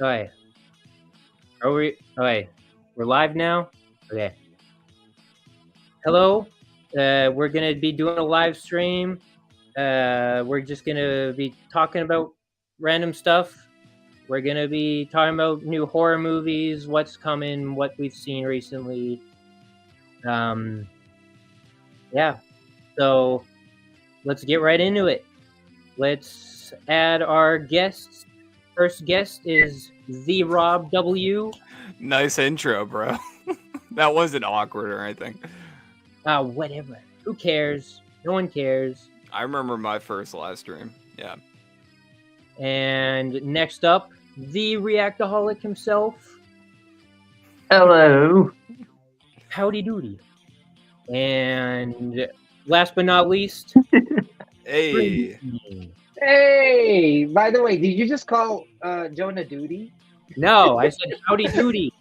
Okay. Are we? Okay. We're live now. Okay. Hello. We're gonna be doing a live stream. We're just gonna be talking about random stuff. We're gonna be talking about new horror movies, what's coming, what we've seen recently. Yeah. So let's get right into it. Let's add our guests. First guest is the Rob W. Nice intro, bro. That wasn't awkward or anything. Whatever. Who cares? No one cares. I remember my first live stream. Yeah. And next up, the Reactaholic himself. Hello. Howdy doody. And last but not least, Hey. Hey, by the way, did you just call Jonah Duty? No, I said howdy doody.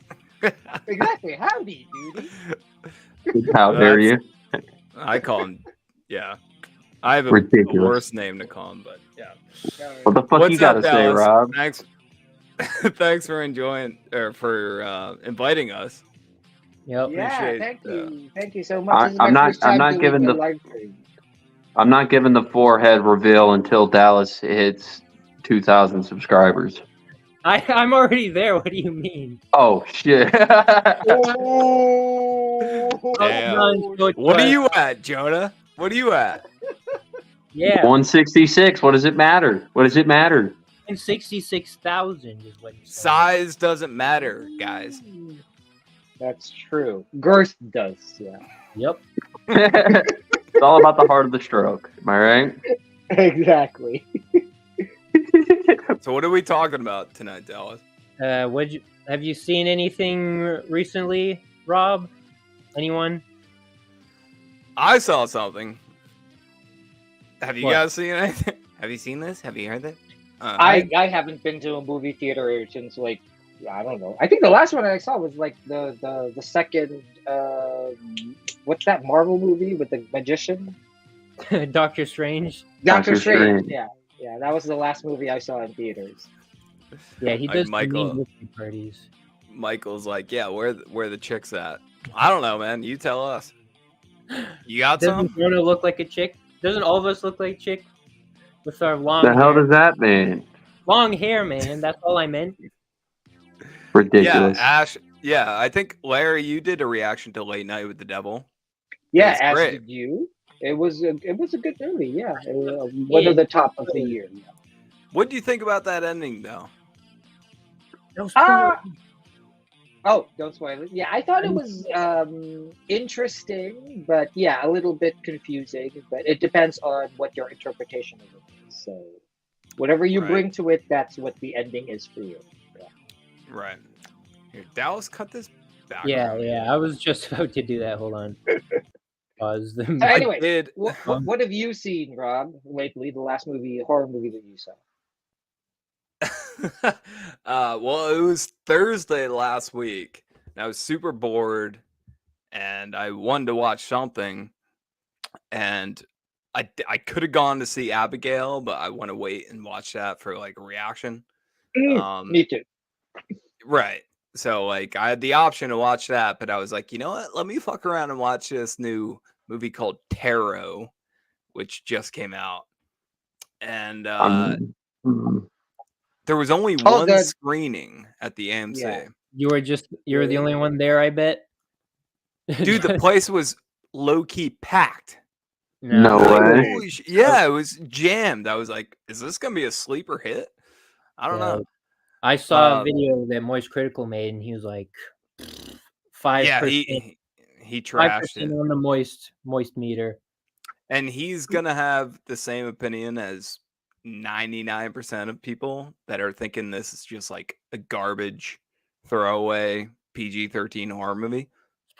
Exactly. Howdy, Duty. How dare you? I call him. Yeah. I have a Ridiculous. worse name to call him, but yeah. What the fuck you gotta say, Dallas? Rob? Thanks. Thanks for inviting us. Yep. Yeah, Appreciate, thank you so much. I'm not giving the forehead reveal until Dallas hits 2,000 subscribers. I'm already there. What do you mean? Oh shit! Damn. What are you at, Jonah? What are you at? Yeah. 166. What does it matter? What does it matter? And 66,000 is what you said. Size doesn't matter, guys. That's true. Girth does, yeah. Yep. It's all about the heart of the stroke. Am I right? Exactly. So what are we talking about tonight, Dallas? Have you seen anything recently, Rob? Anyone? I saw something. Have you What? guys seen anything? Have you seen this? Have you heard it? I haven't been to a movie theater since like I don't know. I think the last one I saw was like the second what's that Marvel movie with the magician? Doctor Strange. Doctor Doctor Strange. Strange. Yeah, that was the last movie I saw in theaters. Yeah, he Like does Michael. mean birthday parties. Michael's like, yeah, where the chicks at? I don't know, man. You tell us. You got Doesn't some? Jonah look like a chick? Doesn't all of us look like chick? With our long The hell hair. does that mean? Long hair, man. That's all I meant. Ridiculous. Yeah, Ash. Yeah, I think Larry, you did a reaction to Late Night with the Devil. Yeah, It's as great. did you. It was a good movie. Yeah, it was, one of the top of the year. Yeah. What do you think about that ending, though? No spoilers. Oh, don't spoil it. Yeah, I thought it was interesting, but yeah, a little bit confusing. But it depends on what your interpretation of it is. So, whatever you Right. bring to it, that's what the ending is for you. Yeah. Right. Here, Dallas, cut this back. Yeah. I was just about to do that. Hold on. Pause So them. anyway, did. what have you seen, Rob, lately? The last horror movie that you saw? Well, it was Thursday last week, and I was super bored, and I wanted to watch something, and I could have gone to see Abigail, but I want to wait and watch that for like a reaction. Me too. Right. So like I had the option to watch that, but I was like, you know what? Let me fuck around and watch this new movie called Tarot, which just came out. And there was only one good. screening at the AMC. Yeah. You were the only one there, I bet. Dude, the place was low-key packed. No Like, way. holy yeah, it was jammed. I was like, is this gonna be a sleeper hit? I don't know. I saw a video that Moist Critical made, and he was like 5%. Yeah, he trashed 5% it. on the moist meter. And he's gonna have the same opinion as 99% of people that are thinking this is just like a garbage throwaway PG-13 horror movie.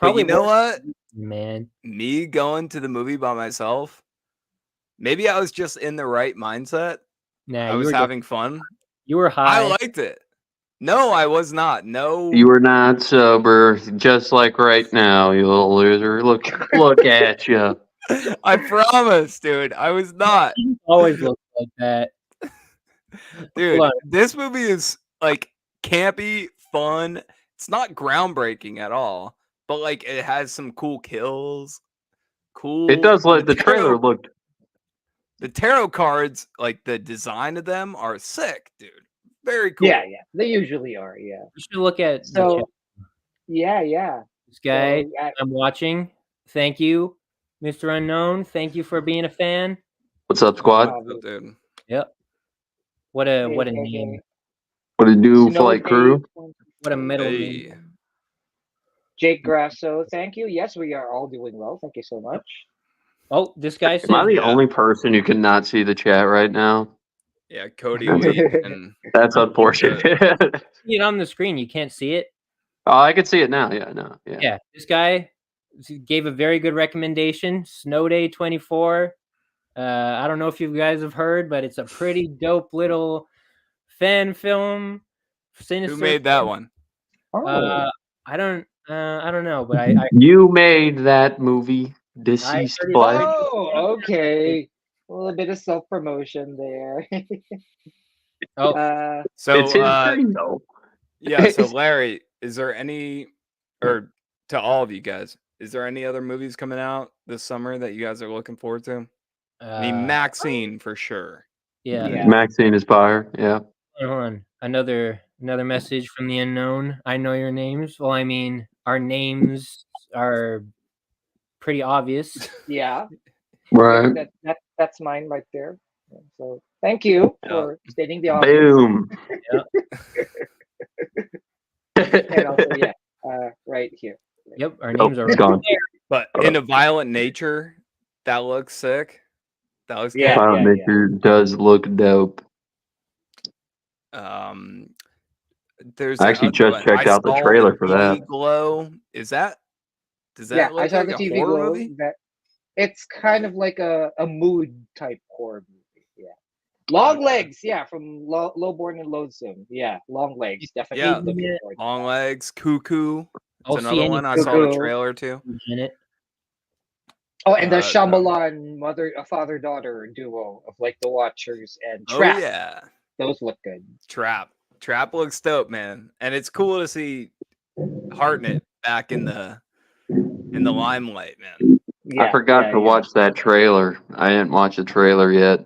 But you know what? Man. Me going to the movie by myself, maybe I was just in the right mindset. Nah, I was having fun. You were high. I liked it. No, I was not. No. You were not sober, just like right now, you little loser. Look at you. I promise, dude. I was not. You always look like that. Dude, Hold on. this movie is like campy, fun. It's not groundbreaking at all, but like it has some cool kills. Cool. It does look. The trailer looked. The tarot cards, like the design of them, are sick, dude. Very cool. Yeah, they usually are. Yeah. You should look at the So, chat. yeah. This guy So, I'm watching. Thank you, Mr. Unknown. Thank you for being a fan. What's up, squad? Oh, dude. Yep. What a Hey, name. What do you do, Snow flight crew? What a middle Hey. name. Jake Grasso, thank you. Yes, we are all doing well. Thank you so much. Oh, this guy Am I said the Yeah. only person who cannot see the chat right now? Yeah, Cody Lee. And That's unfortunate. see it on the screen. You can't see it. Oh, I can see it now. Yeah, no, yeah. Yeah, this guy gave a very good recommendation. Snow Day 24. I don't know if you guys have heard, but it's a pretty dope little fan film. who made that one? I don't know, but I You made that movie, Deceased heard it. Flight. Oh, okay. A little bit of self promotion there. Oh, So It's his dream, though. yeah, so Larry, is there any, or to all of you guys, is there any other movies coming out this summer that you guys are looking forward to? I mean, Maxine for sure. yeah. Yeah. Maxine is fire. Yeah. Hold on. Another message from the unknown. I know your names. Well, I mean, our names are pretty obvious. Yeah. Right. That's mine right there. So thank you for stating the obvious. Boom. And also, right here. Yep, our names are it's right gone. there. But in a violent nature, that looks sick. That looks Yeah. good. Violent Nature does look dope. There's I that actually other just one. checked I out the saw trailer for TV that. Glow. Does that I look saw like the a TV horror glow. movie? That it's kind of like a mood type horror movie. Yeah. Long Okay. Legs, yeah, from Lowborn and Loathsome. Yeah, Long Legs, definitely. Yeah. Looking forward to Long that. Legs, Cuckoo. I'll It's see another any one. I saw the Cuckoo. trailer too. in it. Oh, and the no. Shyamalan father-daughter duo of like The Watchers and Trap. Oh yeah. Those look good. Trap looks dope, man. And it's cool to see Hartnett back in the limelight, man. Yeah, I forgot to watch that trailer. I didn't watch the trailer yet.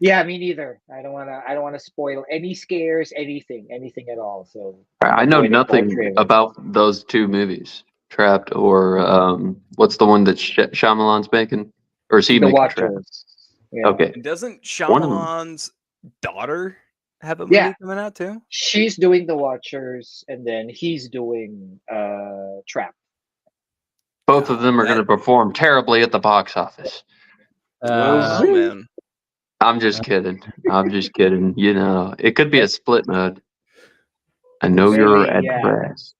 Yeah, me neither. I don't wanna spoil any scares, anything at all. So I know avoiding all nothing trailers. about those two movies, Trapped or what's the one that Shyamalan's making? Or is he The making Trapped? Watchers. Yeah. Okay. And doesn't One of them. Shyamalan's daughter have a movie Yeah. coming out too? She's doing The Watchers, and then he's doing Trap. Both of them are going to perform terribly at the box office. Oh man. I'm just kidding. I'm just kidding. You know, it could be a split mode. I know Maybe, you're yeah. addressed.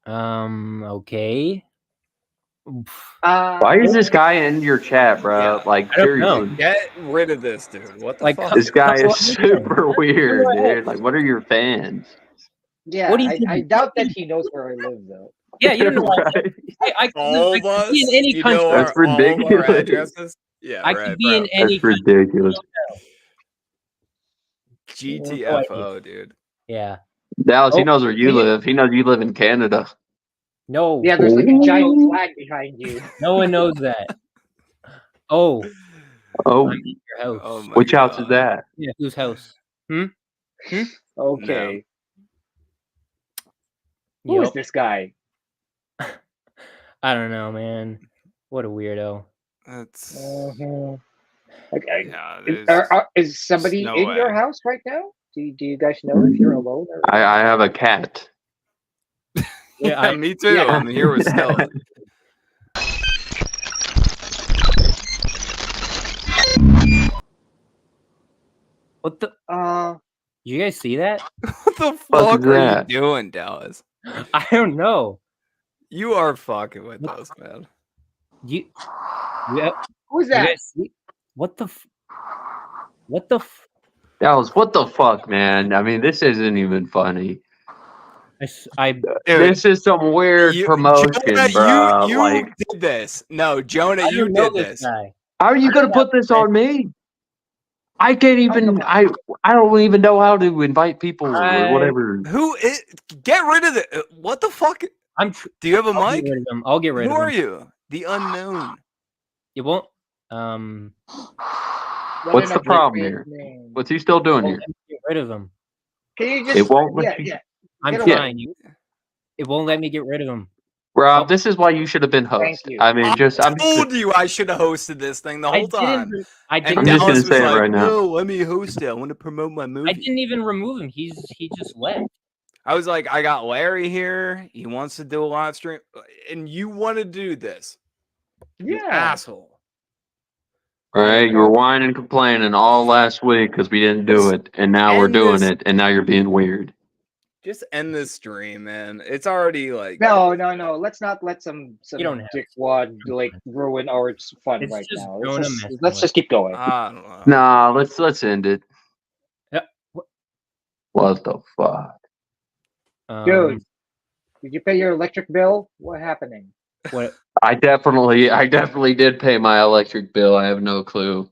Okay. Why is this guy in your chat, bro? Yeah. Like, I don't know. seriously. Get rid of this, dude. What the Like, fuck? This guy is Come on. super weird, Come on. dude. Like, what are your fans? Yeah, What do you I think? doubt that he knows where I live though. Yeah, you don't know. Right? I All could of us? be in any You country. know That's all of our ridiculous. addresses? Yeah, I right, could be in bro. any That's ridiculous. GTFO, dude. Yeah. Dallas, he Oh, knows where you live. He knows you live in Canada. No. Yeah, there's like a giant flag behind you. No one knows that. Oh, Oh, I'm in your house. Oh my which house is God. that? Yeah, whose house? Okay. Who is Yep. this guy? I don't know, man. What a weirdo. That's Okay. yeah. Is somebody no in way. your house right now? Do you guys know if you're alone? Or... I have a cat. Yeah, me too. yeah. I'm here with Stella. What the? Uh, You guys see that? What the Fuck fuck is are that? you doing, Dallas? I don't know. You are fucking with us, man. You. Yeah. who's You that? guys see? What the? What the? Dallas, what the fuck, man? I mean, this isn't even funny. I Dude, This is some weird promotion, Jonah, bro. you Like, did this. No, Jonah, I you don't know did this this. guy. how are you gonna put this on me? I can't even. I don't even know how to invite people or whatever. Who is? Get rid of it. What the fuck? Do you have a I'll get mic? rid of him. I'll get rid Who of him. are you? The unknown. It won't. What's the problem here? What's he still doing here? Get rid of him. Can you just? It won't let you. Yeah. I'm Get away. trying. It won't let me get rid of him. Rob, this is why you should have been host. you. I mean, I I'm told you I should have hosted this thing the whole time. I And I'm just Dallas gonna say was it like, right now. no, let me host it. I want to promote my movie. I didn't even remove him. He just left. I was like, I got Larry here. He wants to do a live stream, and you want to do this? You Yeah. asshole. All right, you were whining and complaining all last week because we didn't do it, and now we're doing it, and now you're being weird. Just end this stream, man. It's already like No. Let's not let some You don't have dickwad like ruin our fun It's right just now. Jonah Let's messing just with keep going. I don't know. Nah, let's end it. Yeah. What the fuck? Dude, did you pay your electric bill? What happening? What? I definitely did pay my electric bill. I have no clue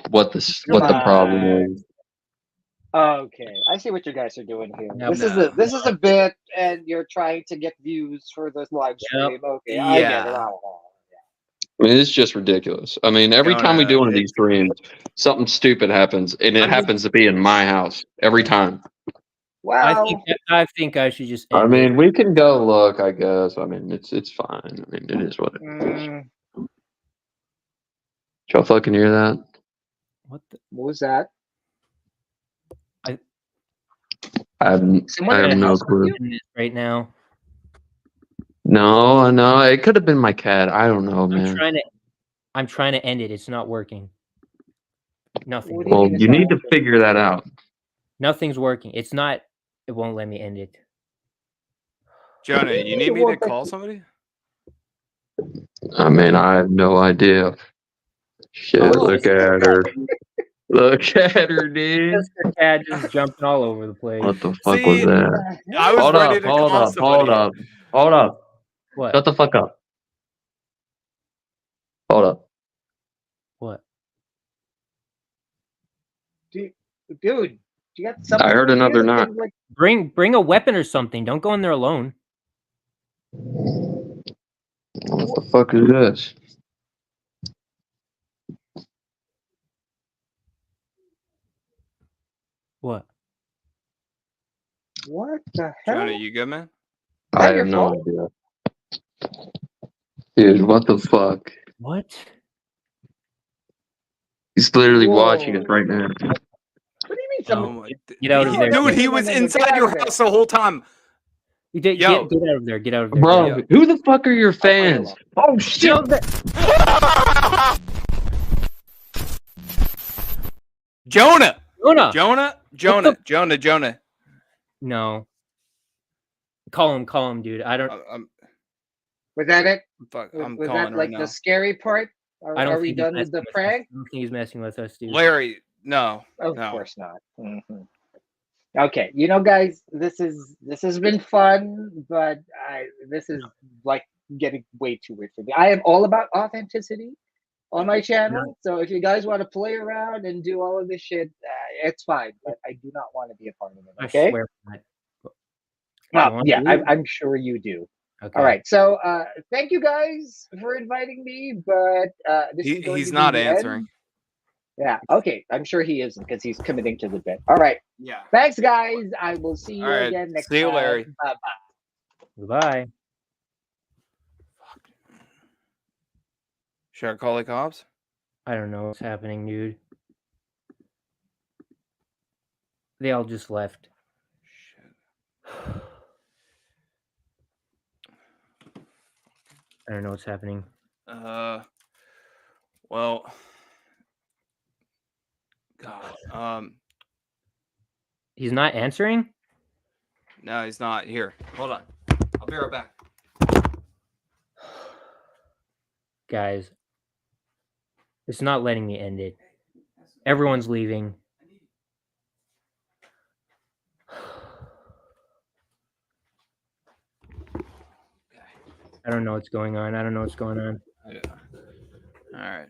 what the problem is. Okay, I see what you guys are doing here. No, This is a bit, and you're trying to get views for this live stream. Okay, I get it. Yeah. I mean, it's just ridiculous. I mean, every time we do one of these streams, something stupid happens, and it happens to be in my house every time. Well, I think I should just. I mean, we can go look. I guess. I mean, it's fine. I mean, it is what it is. Did y'all fucking hear that? What was that? I have no clue. Right now. No, it could have been my cat. I don't know, man. I'm trying to end it. It's not working. Nothing. Well, you need to figure that out. Nothing's working. It's not. It won't let me end it. Jonah, you need me to call somebody? I mean, I have no idea. Shit, look at her. Look at her, dude. Mr. Cat just jumping all over the place. What the fuck was that? I was ready to call somebody. Hold up. What? Shut the fuck up. Hold up. What? Dude, you got something? I heard another knock. Bring a weapon or something. Don't go in there alone. What the fuck is this? What? What the hell? Jonah, you good, man? I have no idea. Dude, what the fuck? What? He's literally watching us right now. What do you mean? Get out of there. Dude, he was inside your house the whole time. Get out of there. Get out of there. Bro, who the fuck are your fans? Oh, shit. Jonah. No. Call him, dude. I don't. Was that it? I'm was calling that like right the now. scary part? Are we done with the prank? I don't think he's messing with us, dude. Larry, no. Of course not. Mm-hmm. Okay, guys, this has been fun, but this is like getting way too weird for me. I am all about authenticity on my channel, so if you guys want to play around and do all of this shit, it's fine. But I do not want to be a part of it. Okay? I swear. Well, yeah, I'm sure you do. Okay. All right, so thank you guys for inviting me, but he's not answering. Yeah, okay. I'm sure he isn't because he's committing to the bit. All right. Yeah. Thanks, guys. I will see you again next time. See you, Larry. Bye-bye. Goodbye. Should I call the cops? I don't know what's happening, dude. They all just left. Shit. I don't know what's happening. Well, God. He's not answering? No, he's not. Here. Hold on. I'll be right back. Guys, it's not letting me end it. Everyone's leaving. I don't know what's going on. Yeah. All right.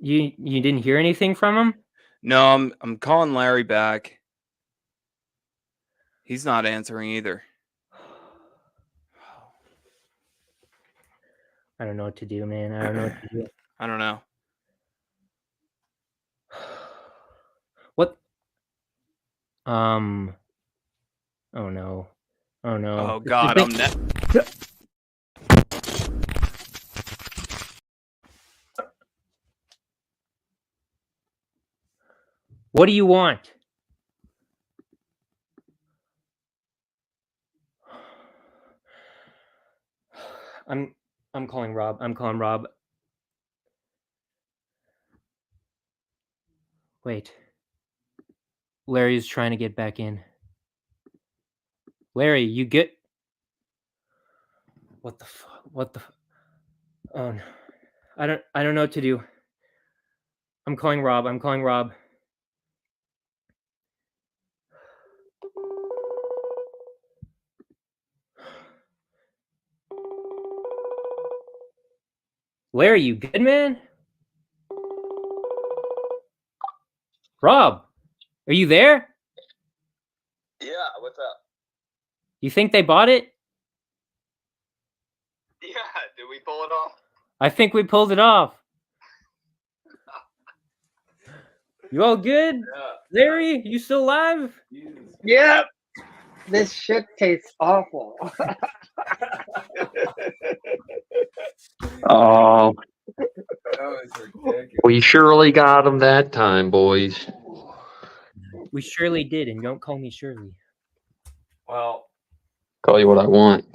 You didn't hear anything from him? No, I'm calling Larry back. He's not answering either. I don't know what to do, man. I don't know what to do. I don't know. What? Oh no. Oh no. Oh God, I'm net. What do you want? I'm calling Rob. I'm calling Rob. Wait. Larry's trying to get back in. Larry, you get what the fuck? What the? Oh no. I don't know what to do. I'm calling Rob. I'm calling Rob. Larry, you good, man? Rob, are you there? Yeah, what's up? You think they bought it? Yeah, did we pull it off? I think we pulled it off. You all good? Yeah. Larry, you still alive? Yep. This shit tastes awful. Oh, That was ridiculous. we surely got them that time, boys. We surely did, and don't call me Shirley. Well, Call you what I want.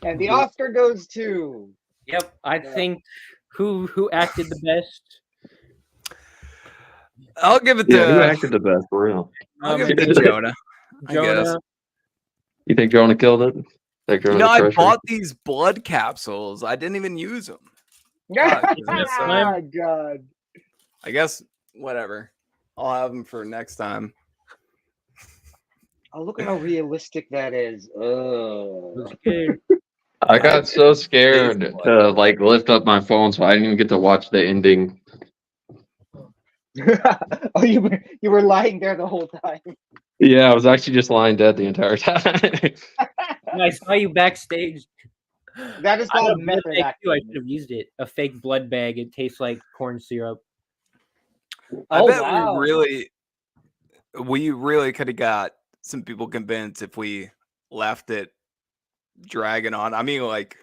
And the Oscar goes to. Yep, I think who acted the best? I'll give it Yeah, who to acted the best for real? I'll give it to Jonah. I guess. Jonah. You think Jonah killed it? Think Jonah I crushed it? bought these blood capsules. I didn't even use them. Oh, God. I guess whatever. I'll have them for next time. Oh, look at how realistic that is. Was good. I got so scared to like lift up my phone, so I didn't even get to watch the ending. Oh, you were lying there the whole time. Yeah, I was actually just lying dead the entire time. I saw you backstage. That is I called have blood method bag too. I acting. should have used it. A fake blood bag. It tastes like corn syrup. I Oh, bet wow. we really could have got some people convinced if we left it dragging on. I mean, like,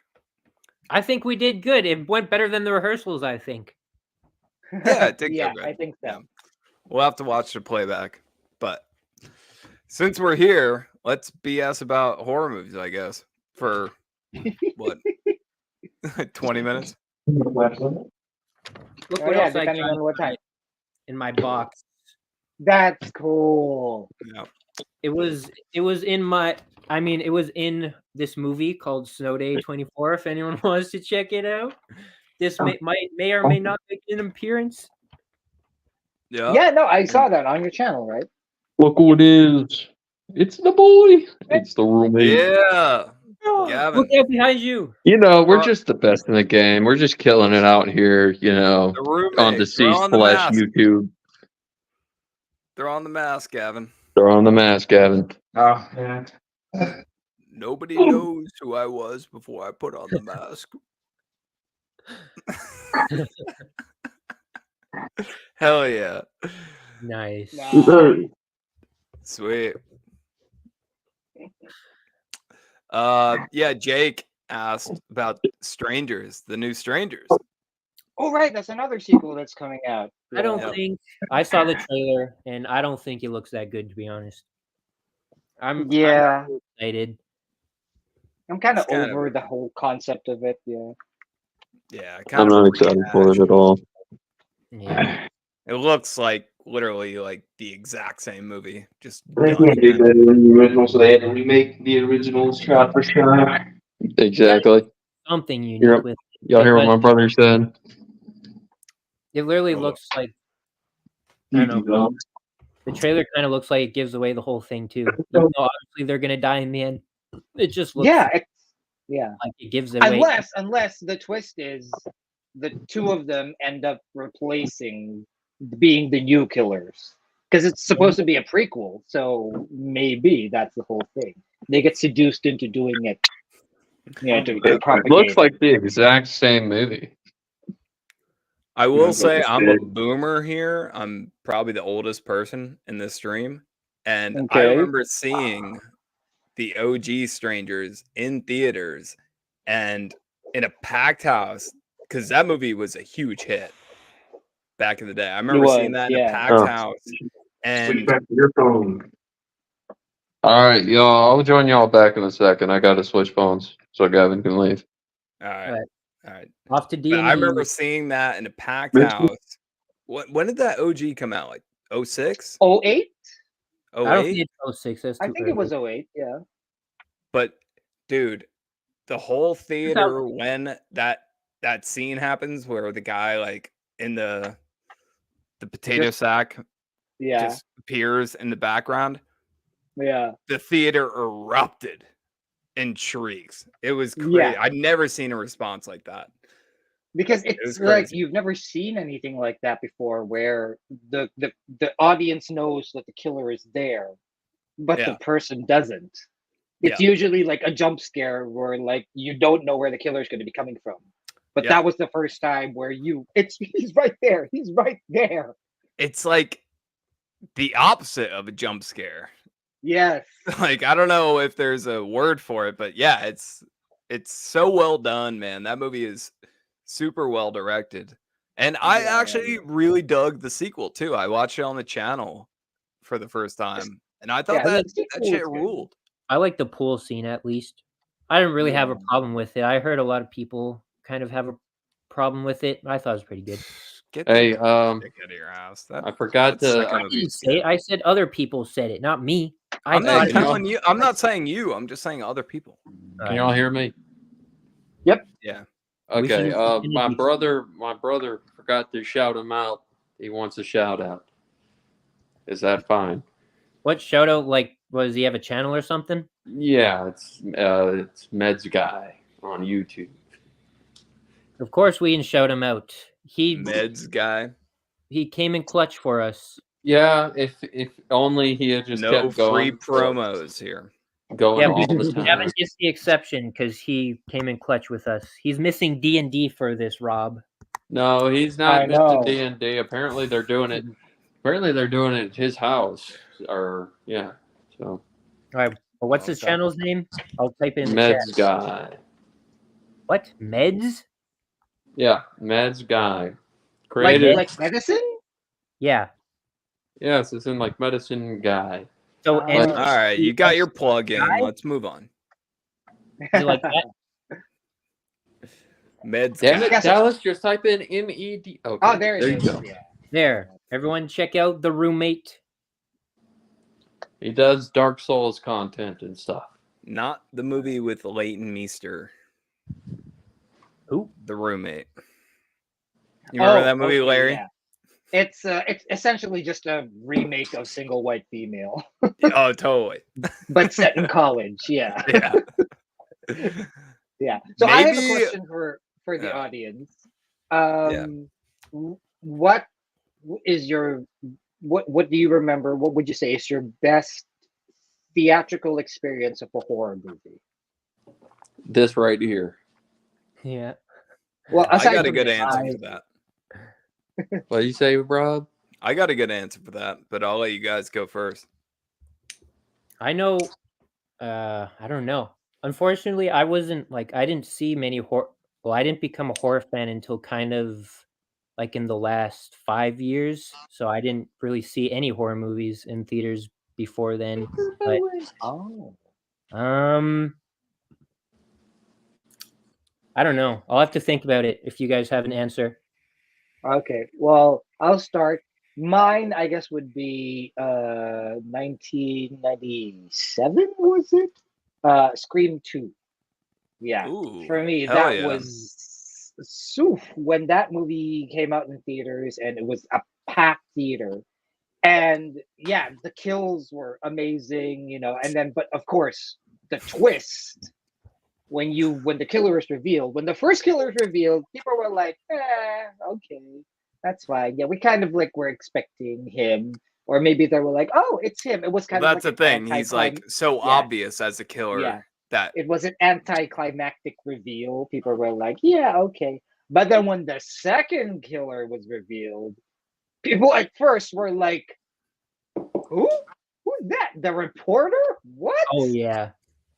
I think we did good. It went better than the rehearsals, I think. yeah, it did Yeah, go good. I think so. Yeah. We'll have to watch the playback. But since we're here, let's BS about horror movies, I guess, for what, 20 minutes? Look Oh, what yeah, else I depending got on what time. in my box. That's cool. Yeah. It was in my. I mean, it was in this movie called Snow Day 24. If anyone wants to check it out, this may or may not make an appearance. Yeah. Yeah, no, I saw that on your channel, right? Look who it is. It's the boy. It's the roommate. Yeah. Gavin. Look out behind you. You know, we're just the best in the game. We're just killing it out here, you know, The roommate. on Throw Deceased on the Flesh mask. YouTube. They're on the mask, Gavin. Throw on the mask, Gavin. Oh, yeah. Nobody knows who I was before I put on the mask. Hell yeah. Nice. Sweet. Yeah, Jake asked about Strangers, the new Strangers. Oh, right, that's another sequel that's coming out. I don't Yeah. think I saw the trailer, and I don't think it looks that good, to be honest. I'm excited. I'm kind of It's kind of- over the whole concept of it. Yeah. Yeah, I'm not excited for it at all. Yeah. It looks like literally like the exact same movie. Just They done can't do again. better than the original, so they had to remake the originals shot for shot. Exactly. Something unique Yep. with Y'all hear what my brother said? it. Literally looks like I don't know. The trailer kind of looks like it gives away the whole thing too. Even though obviously they're gonna die in the end. It just looks Yeah. like it gives it away. Unless the twist is the two of them end up replacing being the new killers because it's supposed to be a prequel. So maybe that's the whole thing. They get seduced into doing it, to It propagate. looks like the exact same movie. I will That's say what I'm a it- boomer here. I'm probably the oldest person in this stream. And I Okay. remember seeing the OG Strangers in theaters and in a packed house because that movie was a huge hit back in the day. I remember seeing that in a packed house. Switch And back to your phone. All right, y'all. I'll join y'all back in a second. I got to switch phones so Gavin can leave. all right. Alright. All right. Off to D But and I remember seeing that in a packed house. When did that OG come out? Like 06? 08? I don't 08? think it's 06. That's I too think early. it was 08. Yeah. But dude, the whole theater when that scene happens where the guy like in the potato sack Yeah. just appears in the background, Yeah. the theater erupted in shrieks. It was crazy. Yeah. I'd never seen a response like that. Because was it's like crazy. you've never seen anything like that before where the audience knows that the killer is there, but the Yeah. person doesn't. It's usually like a jump scare where like you don't know where the killer is going to be coming from. But Yeah. that was the first time where he's right there. He's right there. It's like the opposite of a jump scare. Yes. Like I don't know if there's a word for it, but yeah, it's so well done, man. That movie is super well directed. And I actually really dug the sequel too. I watched it on the channel for the first time. And I thought Yeah, that the sequel shit was good. ruled. I like the pool scene at least. I didn't really have a Yeah. problem with it. I heard a lot of people kind of have a problem with it. I thought it was pretty good. Get Hey, the dick out of your house. I forgot that to. second I movie didn't is say good. it. I said other people said it, not me. I'm thought not it telling you. I'm not saying you. I'm just saying other people. Can y'all hear me? Yep. Yeah. We Okay. should- My brother forgot to shout him out. He wants a shout out. Is that fine? What shout out? Like, does he have a channel or something? Yeah, it's Meds Guy on YouTube. Of course, we can shout him out. Meds guy. He came in clutch for us. Yeah, if only he had just No kept free going. promos here. Going Yeah, all the Gavin time. is the exception because he came in clutch with us. He's missing D&D for this, Rob. No, he's I not know. Mr. D&D. Apparently they're doing it. Apparently they're doing it at his house. Or yeah. So All right. Well, what's his Okay. channel's name? I'll type it in the Meds chat. Guy. What? Meds? Yeah, Meds Guy. Like Created. like medicine? Yeah. Yes, it's in like Medicine Guy. So, and Oh. All right, you got your plug in. Let's move on. you like that? Meds Damn it, guy. Dallas, just type in MED. Okay, Oh, there it you is. go. Yeah. There. Everyone check out The Roommate. He does Dark Souls content and stuff. Not the movie with Leighton Meester. Who? The Roommate. You remember that movie, okay, Larry? yeah. It's essentially just a remake of Single White Female, Oh, totally. but set in college. Yeah. Yeah. Yeah. So I have a Maybe- question for the Yeah. audience. What is your what do you remember? What would you say is your best theatrical experience of a horror movie? This right here. Yeah. Well, I aside got a from good this, answer for that. What do you say, Rob? I got a good answer for that, but I'll let you guys go first. I know. I don't know. Unfortunately, I wasn't like I didn't see many horror. Well, I didn't become a horror fan until kind of like in the last 5 years. So I didn't really see any horror movies in theaters before then. But Oh. I don't know. I'll have to think about it if you guys have an answer. Okay. Well, I'll start. Mine, I guess, would be 1997. Was it? Scream 2. Yeah. Ooh, For me, hell that yeah. was when that movie came out in theaters, and it was a packed theater. And yeah, the kills were amazing, and then, but of course, the twist when the killer is revealed, when the first killer is revealed, people were like, okay, that's fine. Yeah, we kind of like were expecting him, or maybe they were like, oh, it's him. It was Well, kind of that's like the an thing. He's like anticlim. so Yeah. obvious as a killer Yeah. that It was an anticlimactic reveal. People were like, yeah, okay. But then when the second killer was revealed, people at first were like, who? Who's that? The reporter? What? Oh yeah,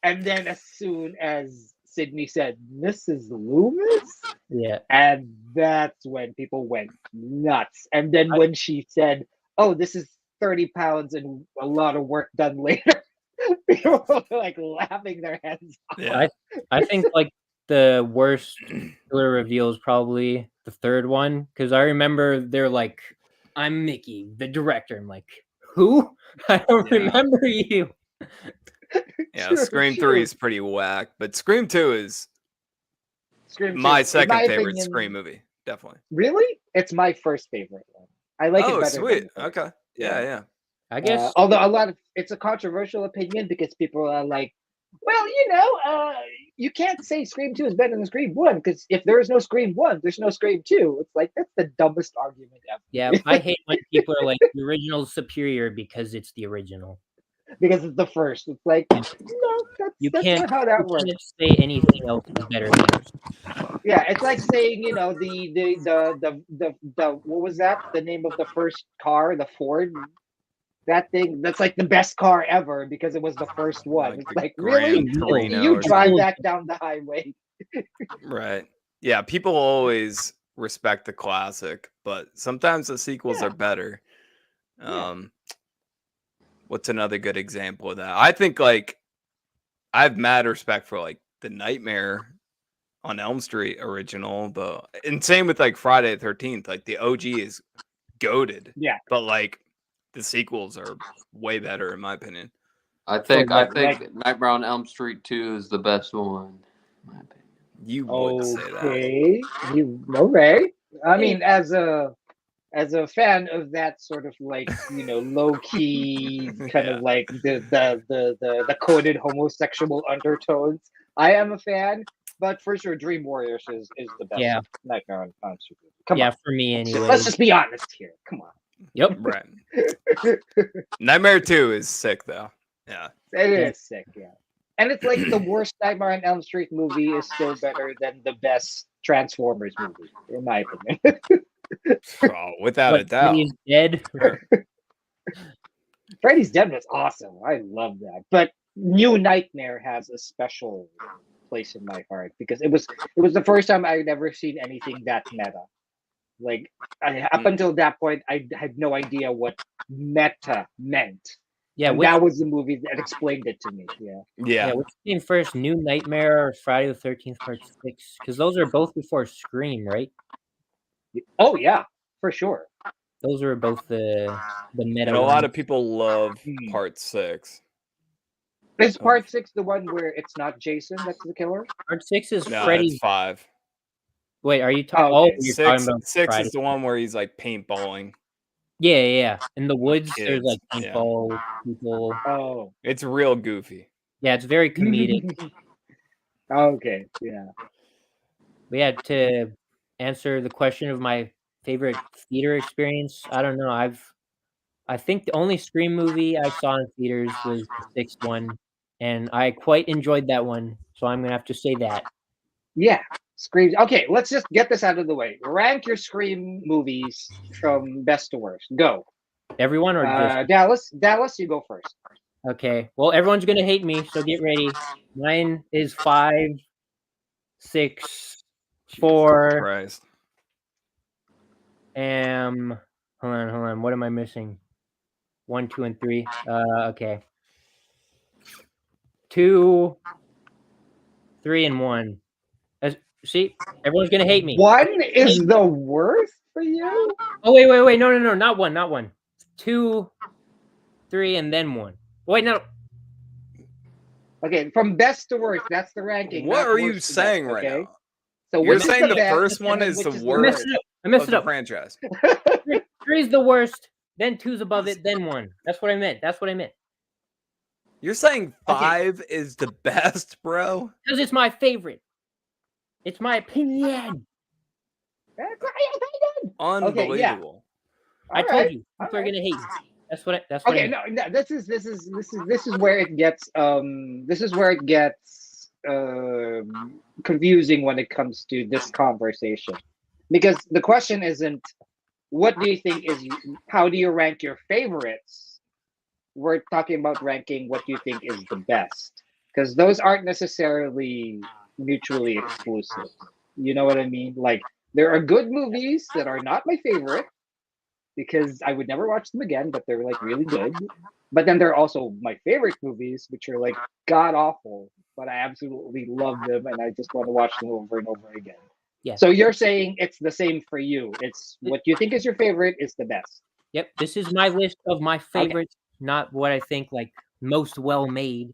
And then as soon as Sydney said, Mrs. Loomis, yeah. and that's when people went nuts. And then when she said, oh, this is 30 pounds and a lot of work done later, people were like laughing their heads off. yeah. I think like the worst killer reveal is probably the third one, because I remember they're like, "I'm Mickey, the director." I'm like, "Who? I don't Yeah. remember you." Yeah, True, Scream true. 3 is pretty whack, but Scream 2 is Scream 2, my in second my favorite opinion, Scream movie, definitely. Really? It's my first favorite one. I like it Oh, better than sweet. the first. Okay. Yeah, yeah. I guess Although it's a controversial opinion because people are like, well, you can't say Scream 2 is better than Scream 1 because if there is no Scream 1, there's no Scream 2. It's like, that's the dumbest argument ever. yeah. I hate when people are like, "The original is superior because it's the original." Because it's the first. It's like, no, You that's can't not how that works. say anything else is better than it. Yeah, it's like saying, the what was that? The name of the first car, the Ford. That thing, that's like the best car ever because it was the first one. Like It's the like, Gran really? Torino You or drive something. that down the highway. Right. Yeah, people always respect the classic, but sometimes the sequels Yeah. are better. Yeah. What's another good example of that? I think like I have mad respect for like the Nightmare on Elm Street original, and same with like Friday the 13th. Like the OG is goated. Yeah. But like the sequels are way better in my opinion. I think what, like- Nightmare on Elm Street 2 is the best one. In my opinion. You would say that. Okay. Okay. I mean, as a fan of that sort of like, low key kind Yeah. of like the coded homosexual undertones, I am a fan. But for sure, Dream Warriors is the best. Yeah. Nightmare on Elm Street. Come Yeah, on. for me anyway. Let's just be honest here. Come on. Yep. Right. Nightmare 2 is sick though. Yeah. It is sick, yeah. And it's like the worst Nightmare on Elm Street movie is still better than the best Transformers movie, in my opinion. Oh, without a What, doubt. Freddy's dead? Freddy's Dead was awesome. I love that. But New Nightmare has a special place in my heart because it was the first time I'd ever seen anything that meta. Like up until that point, I had no idea what meta meant. Yeah, And that was the movie that explained it to me. Yeah. Yeah. which came first, New Nightmare or Friday the 13th Part 6? Because those are both before Scream, right? Oh yeah, for sure. Those are both the meta And a lot ones. of people love Hmm. part 6. Is Part 6 the one where it's not Jason that's the killer? Part 6 is No, Freddy's. it's 5. Wait, are you talking? Oh, okay. You're talking about 6 Friday. is the one where he's like paintballing. Yeah. In the woods, Kids, there's like yeah. paintball people. Oh. It's real goofy. Yeah, it's very comedic. Okay, yeah. We had to answer the question of my favorite theater experience. I don't know. I think the only Scream movie I saw in theaters was the sixth one, and I quite enjoyed that one. So I'm gonna have to say that. Yeah. Scream. Okay, let's just get this out of the way. Rank your Scream movies from best to worst. Go. Everyone or just Dallas, you go first. okay? Well, everyone's gonna hate me, so get ready. Mine is 5, 6, 4. Christ. Hold on. What am I missing? 1, 2, and 3. Okay. 2, 3, and 1. See, everyone's gonna hate me. 1 is the worst for you? Oh wait. No, not 1, not 1. 2, 3, and then 1. Wait, no. Okay, from best to worst, that's the ranking. What not are you worst to saying best, right okay? now? So You're which is saying the best, first and one then is which the is I worst messed of it the up. franchise. 3 is the worst. Then 2's above it. Then 1. That's what I meant. You're saying 5 is the best, bro? Because it's my favorite. It's my opinion. That's right. Unbelievable. Okay, yeah. I told you people are gonna hate. That's what. That's what. Okay, no, this is where it gets confusing when it comes to this conversation, because the question isn't what do you think is how do you rank your favorites. We're talking about ranking what you think is the best, because those aren't necessarily mutually exclusive. You know what I mean? Like there are good movies that are not my favorite because I would never watch them again, but they're like really good. But then there are also my favorite movies, which are like god awful, but I absolutely love them and I just want to watch them over and over again. Yeah. So you're saying it's the same for you. It's what you think is your favorite is the best. Yep. This is my list of my favorites, not what I think like most well made.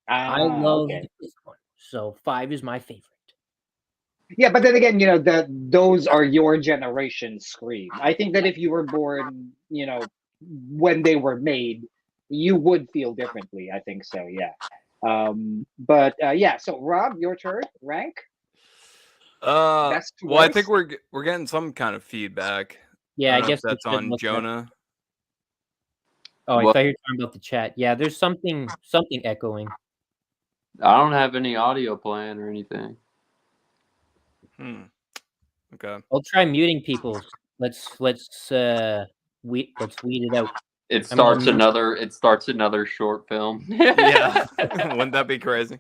I love this one, so 5 is my favorite. Yeah, but then again, those are your generation Scream. I think that if you were born, when they were made, you would feel differently. I think so. Yeah. But yeah. So Rob, your turn. Rank. Best to well, I worst? think we're getting some kind of feedback. Yeah, I guess that's on Jonah. Oh, I thought you were talking about the chat. Yeah, there's something echoing. I don't have any audio playing or anything. Okay. I'll try muting people. Let's weed it out. It starts another short film. Yeah. Wouldn't that be crazy?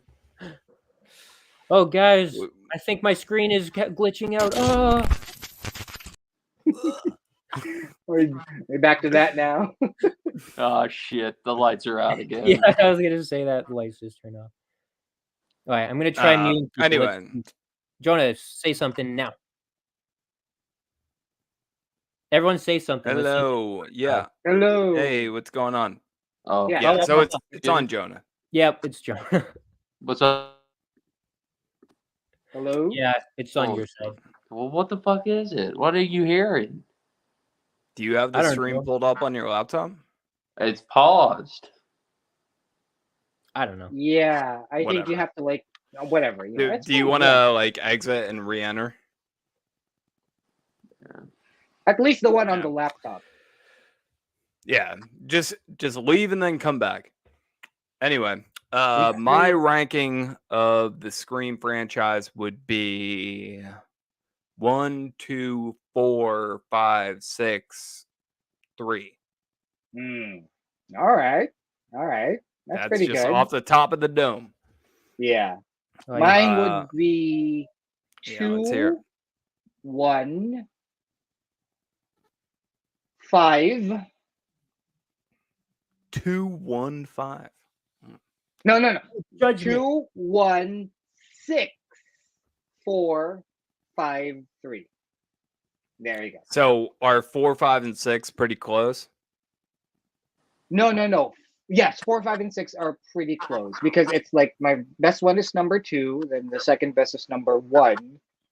Oh, guys, I think my screen is glitching out. Oh. We're back to that now. Oh shit! The lights are out again. Yeah, I was gonna say that. The lights just turned off. All right, I'm gonna try muting people. Anyway, Jonah, say something now. Everyone say something. Hello. Yeah. Hello. Hey, what's going on? Oh yeah. So it's on Jonah. Yep, it's Jonah. What's up? Hello. Yeah, it's on your side. Well, what the fuck is it? What are you hearing? Do you have the stream pulled up on your laptop? It's paused. I don't know. Yeah, I think you have to whatever. Do you want to exit and re-enter? Yeah. At least the one on the laptop. Yeah, just leave and then come back. Anyway, my ranking of the Scream franchise would be 1, 2, 4, 5, 6, 3. All right. That's pretty just good. off the top of the dome. Yeah. Mine would be 2, 1, 5. 2, 1, 5. No. Judge 2, 1, 6, 4, 5, 3. There you go. So are 4, 5, and 6 pretty close? No. Yes, 4, 5, and 6 are pretty close because it's like my best one is number 2, then the second best is number 1,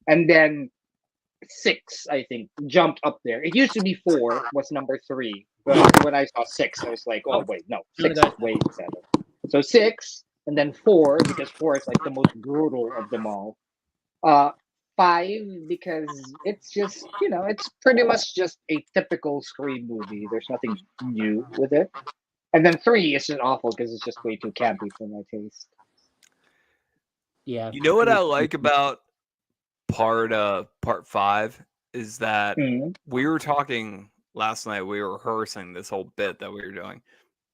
and then 6 I think jumped up there. It used to be 4 was number 3, but when I saw 6, I was like, oh wait, no, 6 is way better. So 6 and then 4 because 4 is like the most brutal of them all. 5 because it's just it's pretty much just a typical Scream movie. There's nothing new with it. And then 3 is just awful because it's just way too campy for my taste. Yeah. You know what I like about part 5 is that we were talking last night. We were rehearsing this whole bit that we were doing,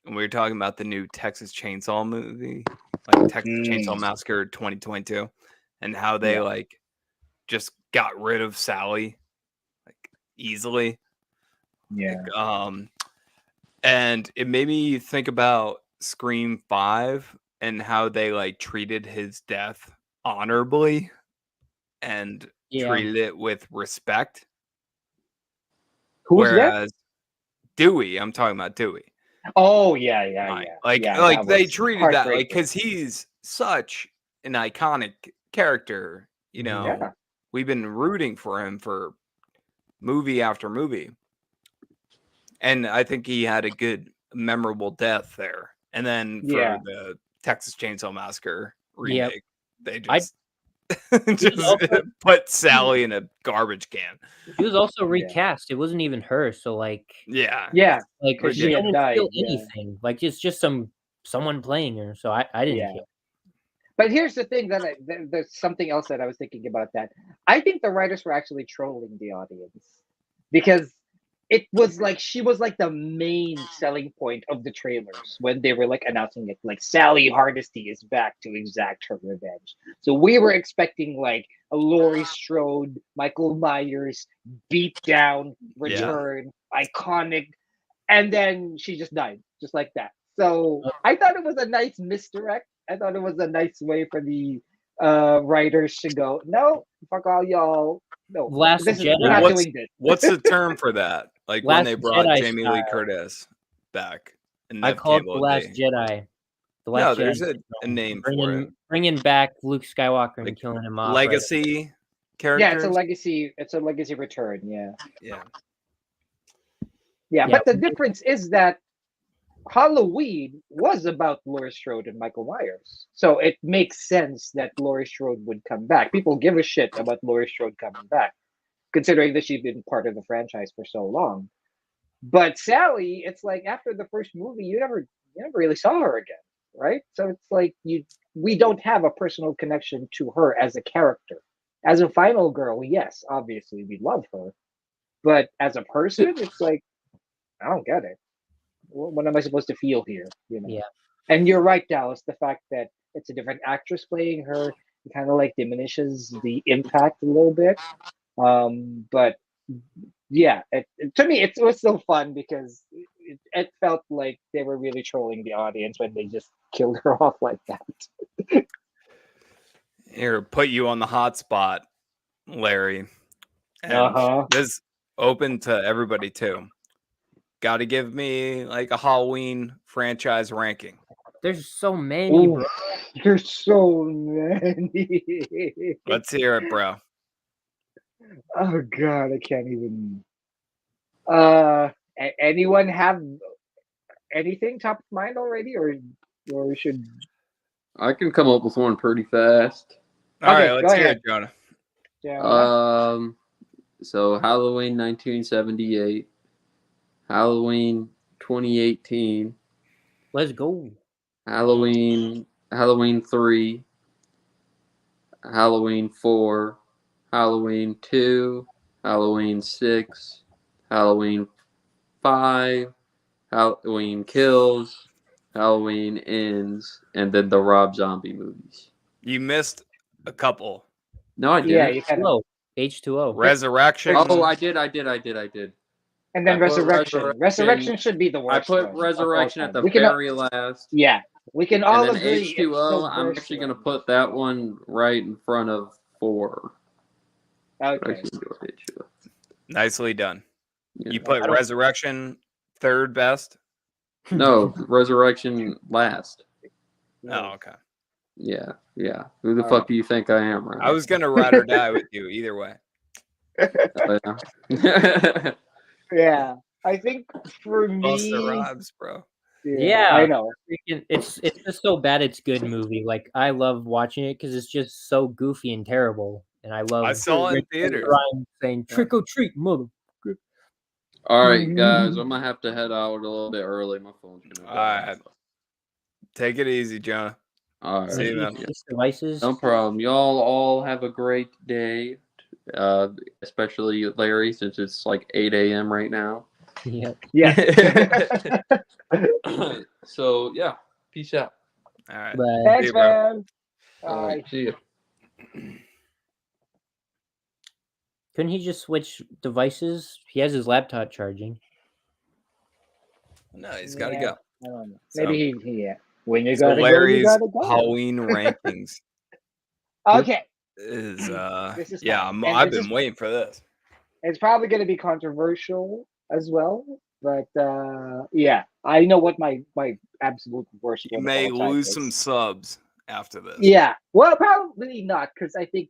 and we were talking about the new Texas Chainsaw movie, like Texas Chainsaw Massacre 2022, and how they just got rid of Sally easily. Yeah. And it made me think about Scream 5 and how they treated his death honorably and treated it with respect. Whereas Dewey, I'm talking about Dewey. Oh yeah. They treated that because he's such an iconic character. We've been rooting for him for movie after movie. And I think he had a good, memorable death there. And then for Yeah. the Texas Chainsaw Massacre Yep. remake, they I- just just also- put Sally in a garbage can. She was also recast. It wasn't even her. So like, Yeah. Yeah. like Because she she had didn't died, feel yeah. anything. Like it's just someone playing her. So I didn't Yeah. care. But here's the thing there's something else that I was thinking about that. I think the writers were actually trolling the audience because it was like she was like the main selling point of the trailers when they were like announcing it, like Sally Hardesty is back to exact her revenge. So we were expecting like a Laurie Strode, Michael Myers beat down return, iconic, and then she just died just like that. So I thought it was a nice misdirect. I thought it was a nice way for the writers to go, no, fuck all y'all. No, Last we're Jedi. not What's- doing this. What's the term for that? Like when Last they brought Jedi Jamie Lee style. Curtis back. And I Nev call it Campbell the would Last be- Jedi. The No, Last there's Jedi. a name for it. Bringing back Luke Skywalker and Like killing him off. Legacy characters. Yeah, it's a legacy. It's a legacy return. Yeah. Yeah. Yeah, Yeah. but the difference is that Halloween was about Laurie Strode and Michael Myers. So it makes sense that Laurie Strode would come back. People give a shit about Laurie Strode coming back, considering that she's been part of the franchise for so long. But Sally, it's like after the first movie, you never really saw her again, right? So it's like we don't have a personal connection to her as a character. As a final girl, yes, obviously we love her. But as a person, it's like I don't get it. What am I supposed to feel here? You know? Yeah. And you're right, Dallas. The fact that it's a different actress playing her kind of like diminishes the impact a little bit. But yeah, to me, it was still fun because it felt like they were really trolling the audience when they just killed her off like that. Here, put you on the hot spot, Larry. And Uh-huh. this open to everybody too. Got to give me like a Halloween franchise ranking. There's so many, bro. There's so many. Let's hear it, bro. Oh God, I can't even. Anyone have anything top of mind already, or should? I can come up with one pretty fast. All Okay, right, go let's hear ahead. it, Jonah. Yeah. So Halloween 1978, Halloween 2018, Let's go. Halloween 3, Halloween 4, Halloween 2, Halloween 6, Halloween 5, Halloween Kills, Halloween Ends, and then the Rob Zombie movies. You missed a couple. No, I didn't. Yeah, you kind of. H2O. H2O. Resurrection. Oh, I did. And then I put Resurrection. Resurrection should be the I worst. put one of all Resurrection at time. the very last. Yeah, we can all And then agree. it's the H2O, I'm worst actually going to one. put that one right in front of 4. I Okay. actually enjoyed H2O. Nicely done. Yeah. You put Resurrection third best. No, Resurrection last. Oh, okay. Yeah. Who the All fuck right. do you think I am, right? I was gonna ride or die with you either way. Yeah. Yeah, I think for Buster me. Rhymes, bro. Yeah. I know. It's just so bad it's good movie. Like I love watching it because it's just so goofy and terrible. And I love I saw it in Rick theaters. Ryan saying trick or treat, mother. All right, guys. I'm going to have to head out a little bit early. My phone's going to All right. Take it easy, Jonah. All right. See you, man. Devices. No problem. Y'all all have a great day. Especially Larry, since it's like 8 a.m. right now. Yeah. Yeah. So, yeah. Peace out. All right. But See Thanks, you, bro. man. All right. Bye. See you. couldn't he just switch devices? He has his laptop charging. No, he's got to Yeah, go. I don't know. So- Maybe he. When you So gotta Larry's go, you gotta go. Halloween rankings Okay, is This is yeah. fine. And I've this been is- waiting for this. it's probably going to be controversial as well, but yeah, I know what my absolute worst. You one of may all time lose is. some subs after this. Yeah, well, probably not, because I think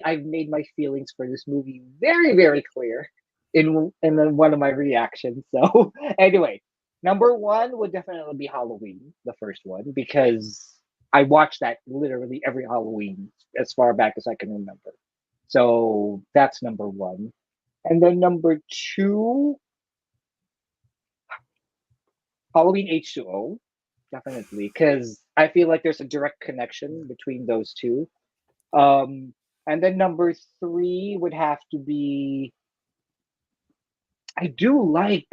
I've made my feelings for this movie very, very clear in then one of my reactions. So anyway, Number one would definitely be Halloween, the first one, because I watched that literally every Halloween as far back as I can remember. So that's number one. And then number two, Halloween H2O, definitely, because I feel like there's a direct connection between those two. Um, and then number three would have to be I do like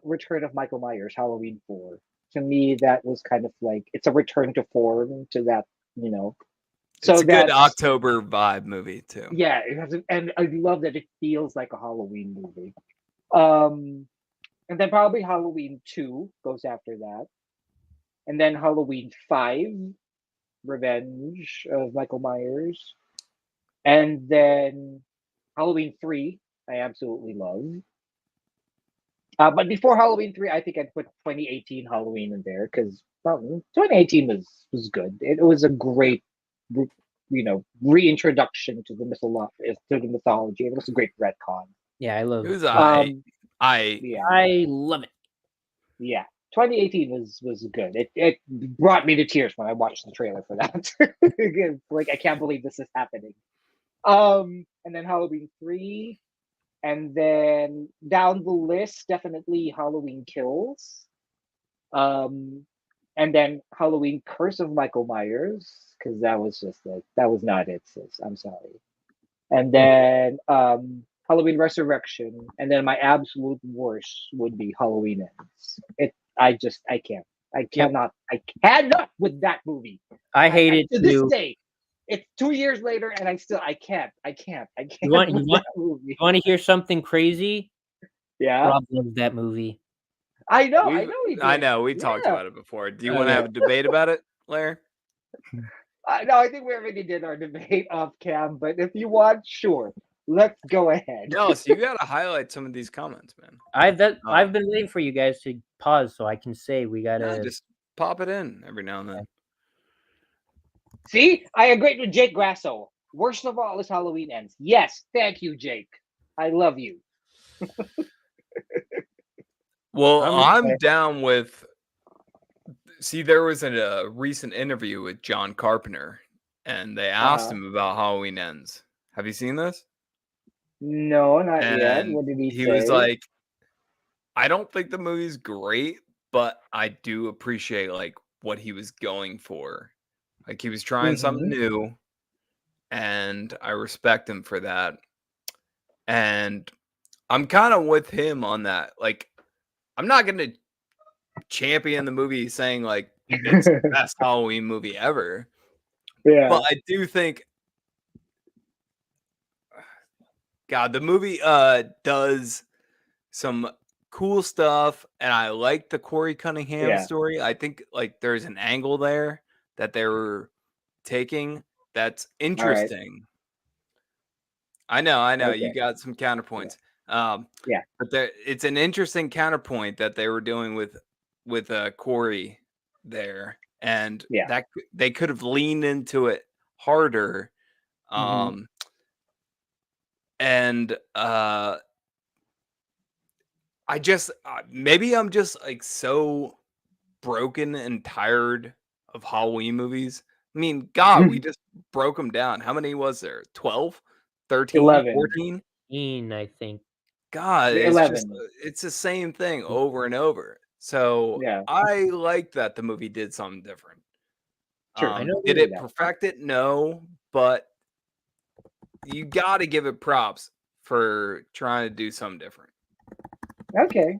Return of Michael Myers, Halloween 4. To me, that was kind of like it's a return to form to that, you know. It's So a good that's October vibe movie too. yeah, it has, and I love that it feels like a Halloween movie. Um, and then probably Halloween 2 goes after that, and then Halloween 5, Revenge of Michael Myers, and then Halloween 3, I absolutely love. But before Halloween 3, I think I'd put 2018 Halloween in there because 2018 was good. It was a great, reintroduction to the mythology. It was a great retcon. Yeah, I love It was it. I Yeah, I love it. yeah. 2018 was good. It brought me to tears when I watched the trailer for that. Like I can't believe this is happening. And then Halloween 3, and then down the list, definitely Halloween Kills. Um, and then Halloween Curse of Michael Myers, because that was just like that was not it, sis. I'm sorry. And then Halloween Resurrection, and then my absolute worst would be Halloween Ends. I can't. Yep. I cannot with that movie. I hate it To this too. day. It's 2 years later, and I can't. I can't You want with that movie. you want to hear something crazy? Yeah, Rob loves that movie. I know we he did. I know we talked Yeah. about it before. Do you want to have a debate about it, Larry? No, I think we already did our debate off cam, but if you want, sure, let's go ahead. No, so you got to highlight some of these comments, man. I've been waiting for you guys to pause so I can say we No, gotta. just pop it in every now and then. See, I agree with Jake Grasso. Worst of all is Halloween Ends. Yes, thank you, Jake. I love you. Well, I'm okay. down with. See, there was a recent interview with John Carpenter, and they asked him about Halloween Ends. Have you seen this? No, not yet. And What did he he say? was like, I don't think the movie's great, but I do appreciate like what he was going for. Like he was trying something new, and I respect him for that. And I'm kind of with him on that. Like, I'm not gonna champion the movie saying like it's the best Halloween movie ever. Yeah. But I do think God, the movie does some cool stuff, and I like the Corey Cunningham story. I think like there's an angle there that they were taking that's interesting. I know, Okay. you got some counterpoints. Yeah. But it's an interesting counterpoint that they were doing with Corey there, and that they could have leaned into it harder. And I just maybe I'm just like so broken and tired of Halloween movies. I mean, God, we just broke them down. How many was there? 12, 13, 11. 14? I think. God, it's 11. just it's the same thing over and over. So I like that the movie did something different. Sure. Did it perfect it? No, but you got to give it props for trying to do something different. Okay.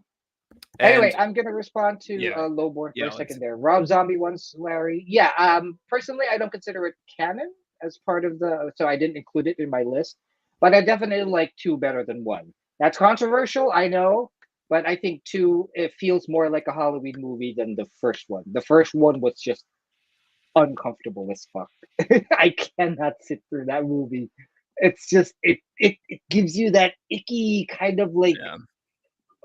Anyway, I'm gonna respond to Lowborn for a second there. Rob Zombie once, Larry. Yeah. Personally, I don't consider it canon as part of so I didn't include it in my list. But I definitely like 2 better than 1. That's controversial, I know, but I think 2 it feels more like a Halloween movie than the first one. The first one was just uncomfortable as fuck. I cannot sit through that movie. It's just it gives you that icky kind of like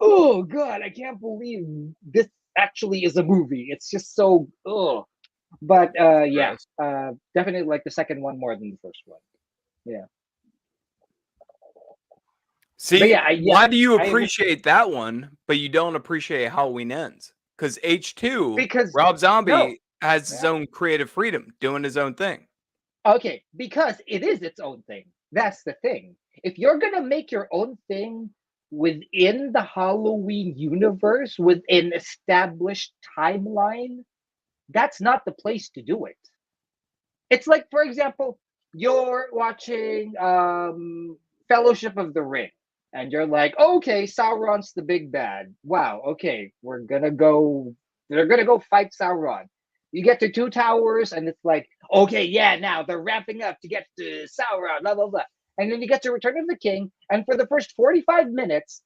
oh god, I can't believe this actually is a movie. It's just so but definitely like the second one more than the first one. Yeah. See, yeah, why do you I- appreciate that one, but you don't appreciate Halloween Ends? Because H2, because Rob no, Zombie has his yeah. own creative freedom, doing his own thing. Okay, because it is its own thing. That's the thing. If you're gonna make your own thing within the Halloween universe, with an established timeline, that's not the place to do it. It's like, for example, you're watching Fellowship of the Ring, and you're like, okay, Sauron's the big bad. Wow, okay, they're gonna go fight Sauron. You get to Two Towers, and it's like, okay, yeah, now they're wrapping up to get to Sauron, blah blah blah. And then you get to Return of the King, and for the first 45 minutes,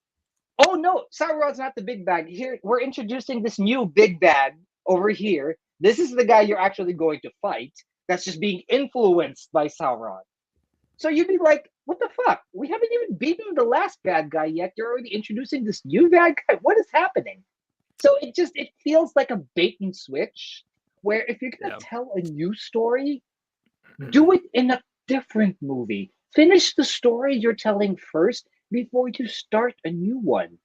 oh no, Sauron's not the big bad. Here, we're introducing this new big bad over here. This is the guy you're actually going to fight. That's just being influenced by Sauron. So you'd be like, what the fuck? We haven't even beaten the last bad guy yet. You're already introducing this new bad guy. What is happening? So it feels like a bait and switch where if you're gonna tell a new story, do it in a different movie. Finish the story you're telling first before you start a new one.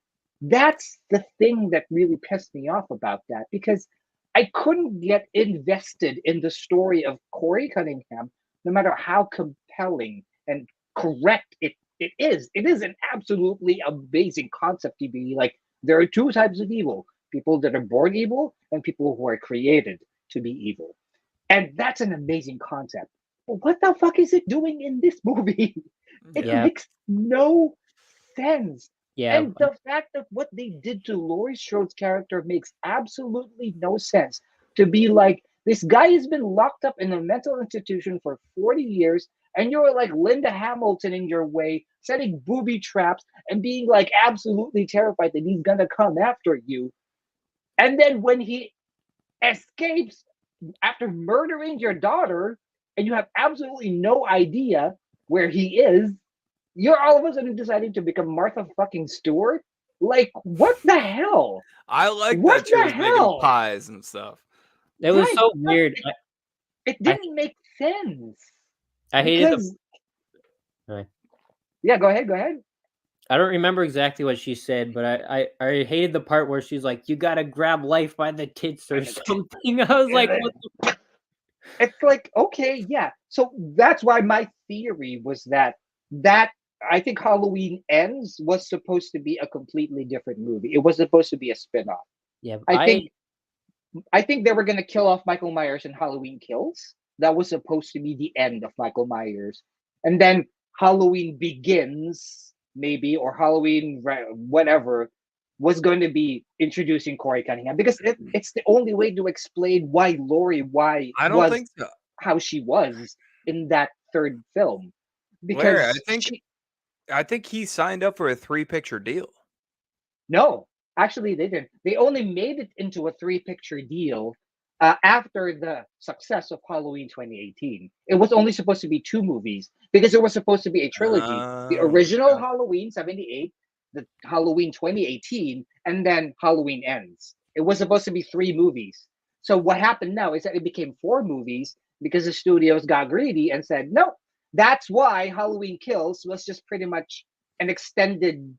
That's the thing that really pissed me off about that because I couldn't get invested in the story of Corey Cunningham, no matter how compelling and correct it is. It is an absolutely amazing concept to be like, there are two types of evil: people that are born evil and people who are created to be evil. And that's an amazing concept. But what the fuck is it doing in this movie? It Yeah. makes no sense. Yeah. And the fact that what they did to Laurie Strode's character makes absolutely no sense. To be like, this guy has been locked up in a mental institution for 40 years, and you're like Linda Hamilton in your way, setting booby traps and being like absolutely terrified that he's gonna come after you. And then when he escapes after murdering your daughter, and you have absolutely no idea where he is, you're all of a sudden deciding to become Martha fucking Stewart? Like, what the hell? I like What that she the was making hell? pies and stuff. It was Right, so but weird. it didn't make sense. I hated Because, Right. yeah, go ahead. I don't remember exactly what she said, but I hated the part where she's like, "You gotta grab life by the tits" or something. I was like, "What the It's like, okay, yeah. So that's why my theory was that I think Halloween Ends was supposed to be a completely different movie. It was supposed to be a spin-off. Yeah, I think they were gonna kill off Michael Myers in Halloween Kills. That was supposed to be the end of Michael Myers, and then Halloween Begins, maybe, or Halloween whatever, was going to be introducing Corey Cunningham because it's the only way to explain why Laurie I don't was think so. how she was in that third film. Larry, Because I think he signed up for a 3-picture deal. no, actually, they didn't. They only made it into a 3-picture deal after the success of Halloween 2018. It was only supposed to be 2 movies because it was supposed to be a trilogy: the original Okay. Halloween 78, the Halloween 2018, and then Halloween Ends. It was supposed to be 3 movies. So what happened now is that it became 4 movies because the studios got greedy and said no. That's why Halloween Kills was just pretty much an extended,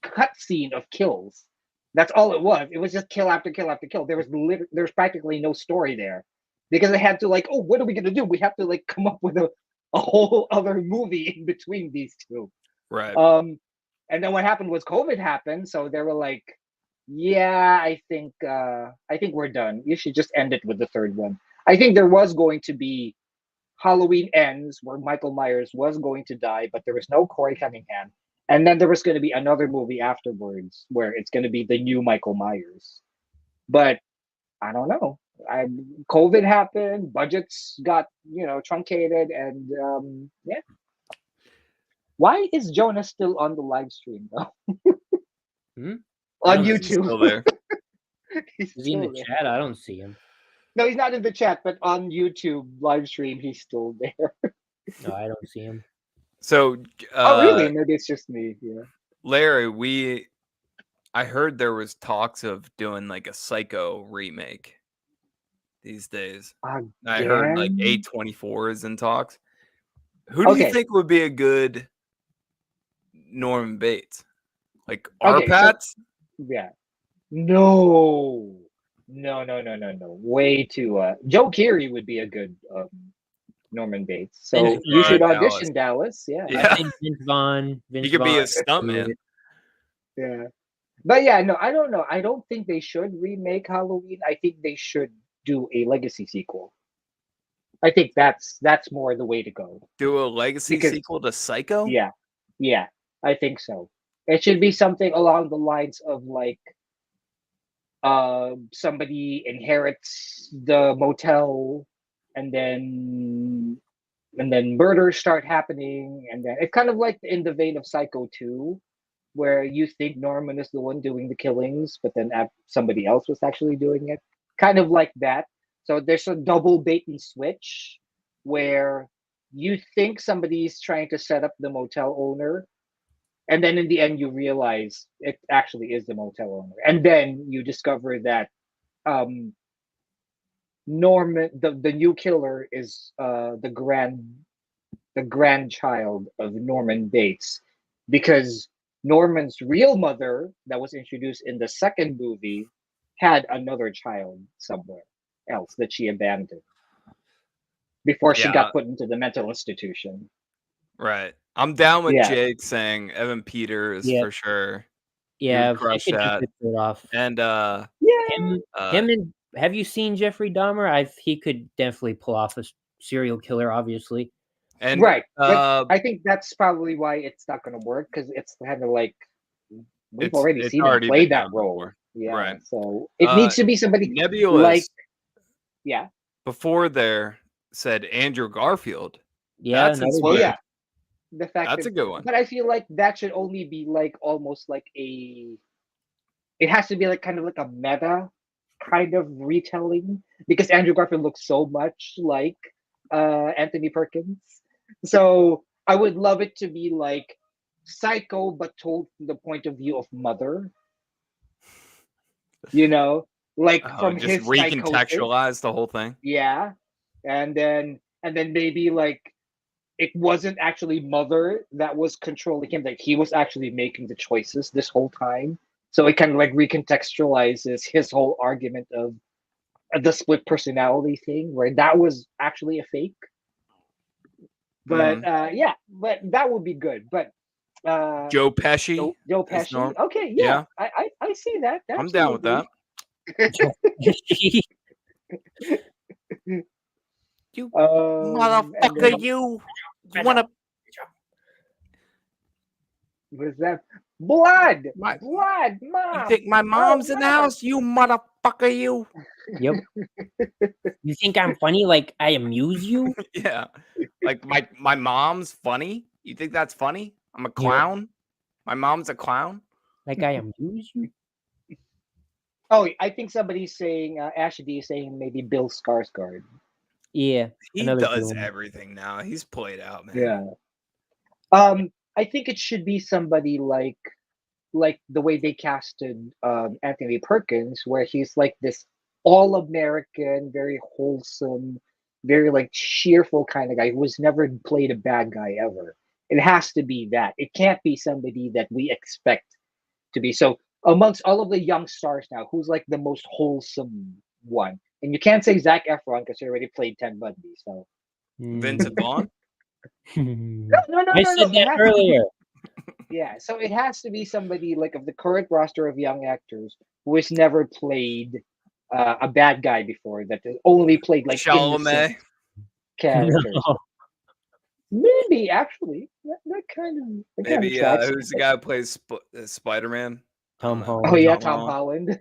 cutscene of kills. That's all it was. It was just kill after kill after kill. There's practically no story there because they had to like, oh, what are we gonna do? We have to like come up with a whole other movie in between these two. Right. And then what happened was COVID happened, so they were like, yeah, I think we're done. You should just end it with the third one. I think there was going to be Halloween Ends, where Michael Myers was going to die, but there was no Corey Cunningham. And then there was going to be another movie afterwards where it's going to be the new Michael Myers. But I don't know. COVID happened, budgets got truncated, and yeah. Why is Jonah still on the live stream though? On He's YouTube. still there. He's is he in the still there. chat? I don't see him. No, he's not in the chat, but on YouTube live stream, he's still there. No, I don't see him. So, Oh, really? Maybe it's just me. Yeah. Larry, I heard there was talks of doing like a Psycho remake these days. I heard like A24 is in talks. Who do you think would be a good Norman Bates? Like Okay, Arpats? Yeah. No. No. Way too. Joe Keery would be a good Norman Bates. So Vince you Vaughn. should Dallas. audition, Dallas. Yeah. Yeah. I think Vince Vaughn. He could be a stuntman. Yeah. But yeah, no, I don't know. I don't think they should remake Halloween. I think they should do a legacy sequel. I think that's more the way to go. Do a legacy Because sequel to Psycho? yeah, I think so. It should be something along the lines of like somebody inherits the motel and then murders start happening, and then it's kind of like in the vein of Psycho 2, where you think Norman is the one doing the killings, but then somebody else was actually doing it. Kind of like that. So there's a double bait and switch where you think somebody's trying to set up the motel owner, and then in the end you realize it actually is the motel owner. And then you discover that Norman, the new killer, is the grandchild of Norman Bates, because Norman's real mother, that was introduced in the second movie, had another child somewhere else that she abandoned before she Yeah. got put into the mental institution. Right. I'm down with Yeah. Jake saying Evan Peters Yeah. for sure. Yeah, would crush he could that. just get it off. And Yeah. Him and have you seen Jeffrey Dahmer? He could definitely pull off a serial killer, obviously. and Right. But I think that's probably why it's not going to work, because it's kind of like we've already it's seen him already play been that done role. before. Yeah. Right. So it needs to be somebody Nebulous like, yeah. before there said Andrew Garfield. Yeah, That's another inspired. Well, good- yeah. The fact That's that, a good one. but I feel like that should only be like almost like it has to be like kind of like a meta kind of retelling, because Andrew Garfield looks so much like Anthony Perkins. So I would love it to be like Psycho, but told from the point of view of mother. You know, like from Just his psychosis. recontextualize the whole thing. Yeah, and then maybe like it wasn't actually mother that was controlling him, like he was actually making the choices this whole time. So it kind of like recontextualizes his whole argument of the split personality thing, where that was actually a fake. But yeah, but that would be good. But Joe Pesci. Joe is Pesci. Norm. Okay, yeah. I see that. I'm down with that. You and then- you wanna what is that? Blood, My- blood, mom. you think my mom's in the Mom. house? You motherfucker, you. Yep. You think I'm funny? Like I amuse you? Yeah. Like my mom's funny? You think that's funny? I'm a clown? My mom's a clown? Like I amuse you? Oh, I think somebody's saying Ashley D is saying maybe Bill Skarsgård. Yeah. He another good does one. everything now. He's played out, man. Yeah. I think it should be somebody like the way they casted Anthony Perkins, where he's like this all-American, very wholesome, very like cheerful kind of guy who's never played a bad guy ever. It has to be that. It can't be somebody that we expect to be. So amongst all of the young stars now, who's like the most wholesome one? And you can't say Zac Efron because he already played Ted Bundy. So Vincent Vaughn? no. I said that earlier. Yeah, so it has to be somebody like of the current roster of young actors who has never played a bad guy before, that has only played like Chalamet? innocent characters. No. Maybe actually, that kind of Maybe tracks. who's the guy who plays Spider-Man? Tom Holland. Oh yeah, Tom Tom Holland.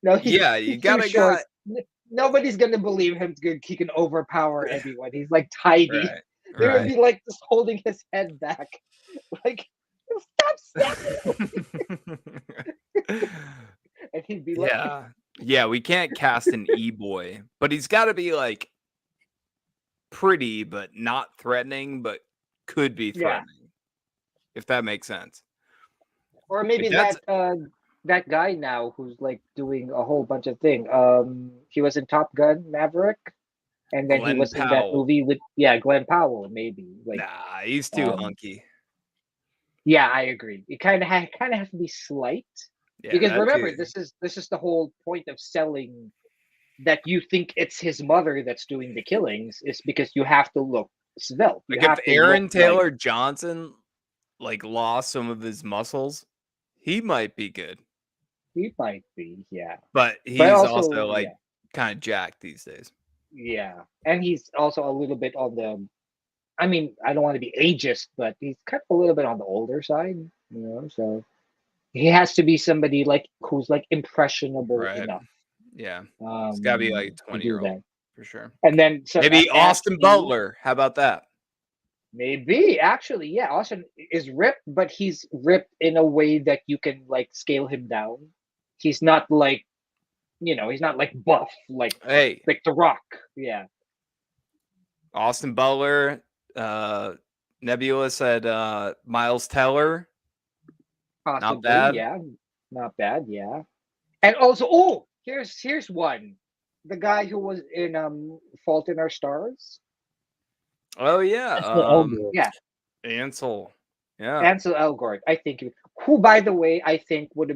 No, Yeah, you he's gotta too short. got Nobody's gonna believe him. He can overpower everyone. He's like tiny. right. They're gonna Right. be like just holding his head back, like stop stabbing. And he'd be like, Yeah, we can't cast an e-boy, but he's got to be like pretty, but not threatening, but could be Yeah. threatening, if that makes sense. or maybe That's- that guy now who's like doing a whole bunch of things. He was in Top Gun Maverick, and then Glenn he was in that Powell. movie with Glenn Powell. Maybe like Nah, he's too um, hunky. Yeah, I agree. It kind of has to be slight Yeah, because that remember, too. this is the whole point of selling that you think it's his mother that's doing the killings is because you have to look svelte. You Like if have to Aaron look Taylor Johnson like lost some of his muscles, he might be good. he might be, yeah. But But he's also also, like kind of jacked these days. yeah, and he's also a little bit on the. I mean, I don't want to be ageist, but he's kind of a little bit on the older side, So he has to be somebody like who's like impressionable Right. enough Yeah. It's gotta be like to do 20-year-old that. for sure. And then so Maybe Austin Ashley, Butler. How about that? maybe actually, yeah, Austin is ripped, but he's ripped in a way that you can like scale him down. He's not like he's not like buff Hey, like The Rock. Yeah, Austin Butler. Nebula said Miles Teller. possibly. Not bad. Yeah, not bad. Yeah, and also, here's one, the guy who was in Fault in Our Stars. Oh yeah. Yeah, Ansel. Yeah. Ansel Elgort. I think who, by the way, I think who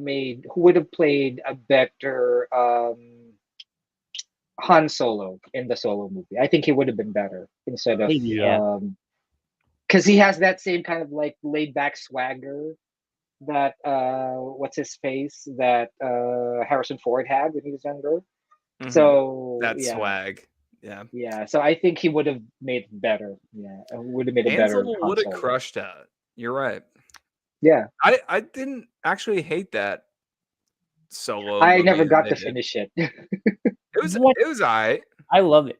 would have played a better Han Solo in the Solo movie. I think he would have been better instead of Maybe, yeah. Because he has that same kind of like laid back swagger that what's his face that Harrison Ford had when he was younger. Mhm. So That yeah, swag. Yeah. yeah. So I think he would have made it better. Yeah, would have made a better Ansel Han would have Solo. crushed that. You're right. Yeah, I didn't actually hate that Solo I movie never that got they to did. finish it. What? It was alright. I love it.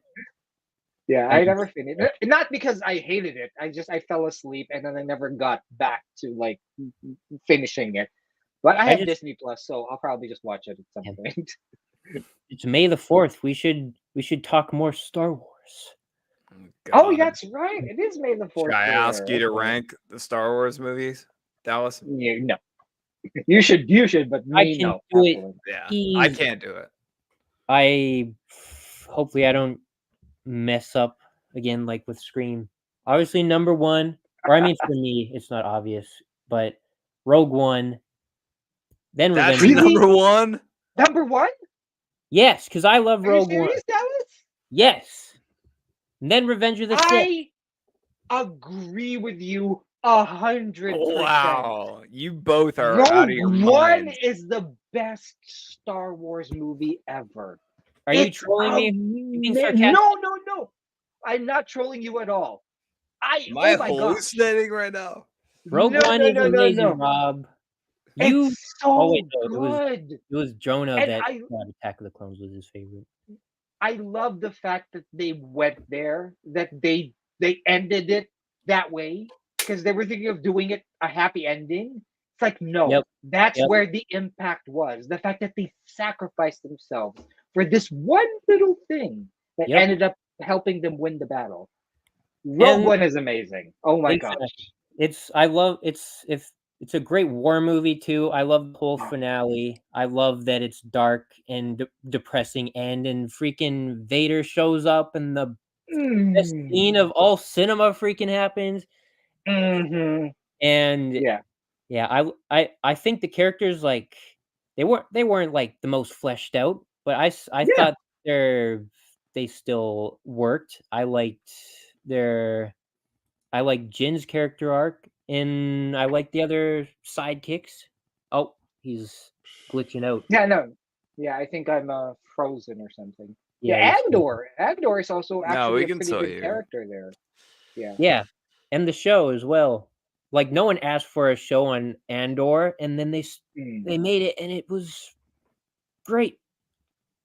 Yeah, I I just- never finished. Not because I hated it. I fell asleep and then I never got back to like finishing it. But I I have just- Disney Plus, so I'll probably just watch it at some Yeah. point. It's May the 4th. We should talk more Star Wars. Oh, God. that's right. It is May the 4th. Should I ask you to Okay. rank the Star Wars movies, Dallas? No. You should, but I me can no. do it. Absolutely. Yeah. I Easy. can't do it. Hopefully I don't mess up again like with Scream. Obviously number 1, or I mean for me it's not obvious, but Rogue One, then That's Revenge. Really? number one. Number one? Yes, because I love Are you Rogue One. serious, Dallas? Yes. And then Revenge of the Sith. I agree with you 100%. Wow. You both are out of your Rogue One minds. is the best Star Wars movie ever. Are you It's trolling me? Being sarcastic? No. I'm not trolling you at all. Am I oh my gosh. hallucinating right now? Rogue One is amazing, Rob. It's so wait, no, good. It was Jonah And that thought Attack of the Clones was his favorite. I love the fact that they went there, that they ended it that way because they were thinking of doing it a happy ending. It's like, no, that's where the impact was. The fact that they sacrificed themselves for this one little thing that ended up helping them win the battle. Rogue One is amazing. Oh my gosh. It's a great war movie too. I love the whole finale. I love that it's dark and depressing and freaking Vader shows up and the best scene of all cinema freaking happens. Mm-hmm. And I think the characters like they weren't like the most fleshed out, but I thought they still worked. I liked Jin's character arc, and I like the other sidekicks. Oh, he's glitching out. Yeah, no. Yeah, I think I'm frozen or something. Yeah, Andor. Andor is also actually a can pretty still good hear. character there. Yeah. Yeah, and the show as well. Like no one asked for a show on Andor, and then they made it, and it was great.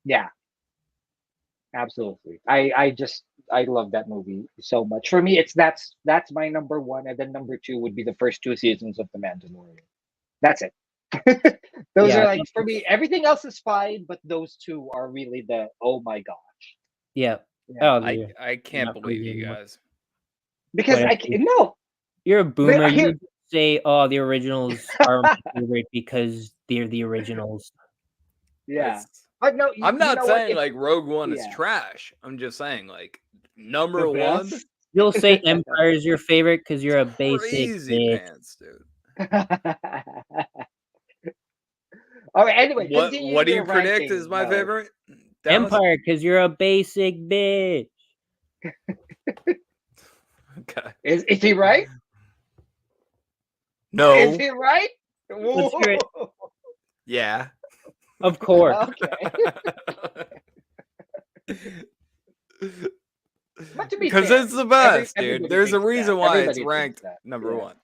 Yeah. Absolutely. I love that movie so much. For me, that's my number one, and then number two would be the first 2 seasons of The Mandalorian. That's it. Those are like, for me, everything else is fine, but those two are really the oh my gosh. Yeah. Oh, I can't believe you guys. Because you're a boomer. You say, "Oh, the originals are my favorite because they're the originals." Yeah. But no, I'm not saying like Rogue One is trash. I'm just saying like number one. You'll say Empire is your favorite because you're a basic crazy bitch. pants, dude. All right. Anyway, What continue do your you predict ranking, is my Dallas. favorite? Dallas? Empire, because you're a basic bitch. Okay. Is he right? No. Is he right? Let's hear it. Whoa. Yeah. Of course. Okay. But to be Because fair, it's the best, everybody dude. There's a thinks reason that. why it's Everybody thinks ranked that. number Yeah. one.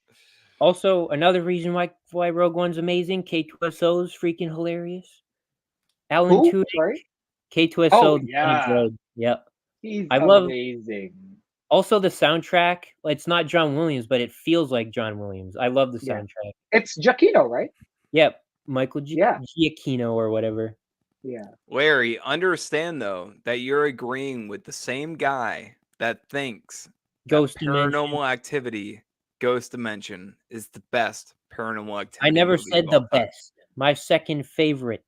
Also, another reason why Rogue One's amazing, K2SO is freaking hilarious. Alan Who? Tudyk, Sorry? K2SO, Oh, the yeah. funny droid. Yep. He's I love amazing. also the soundtrack. It's not John Williams, but it feels like John Williams. I love the Yeah. soundtrack. It's Giacchino, right? Yep. Michael Yeah. Giacchino or whatever. Yeah. Larry, understand though that you're agreeing with the same guy that thinks Ghost that Dimension. Paranormal Activity, Ghost Dimension is the best Paranormal Activity. I never movie said of the all time. best. My second favorite.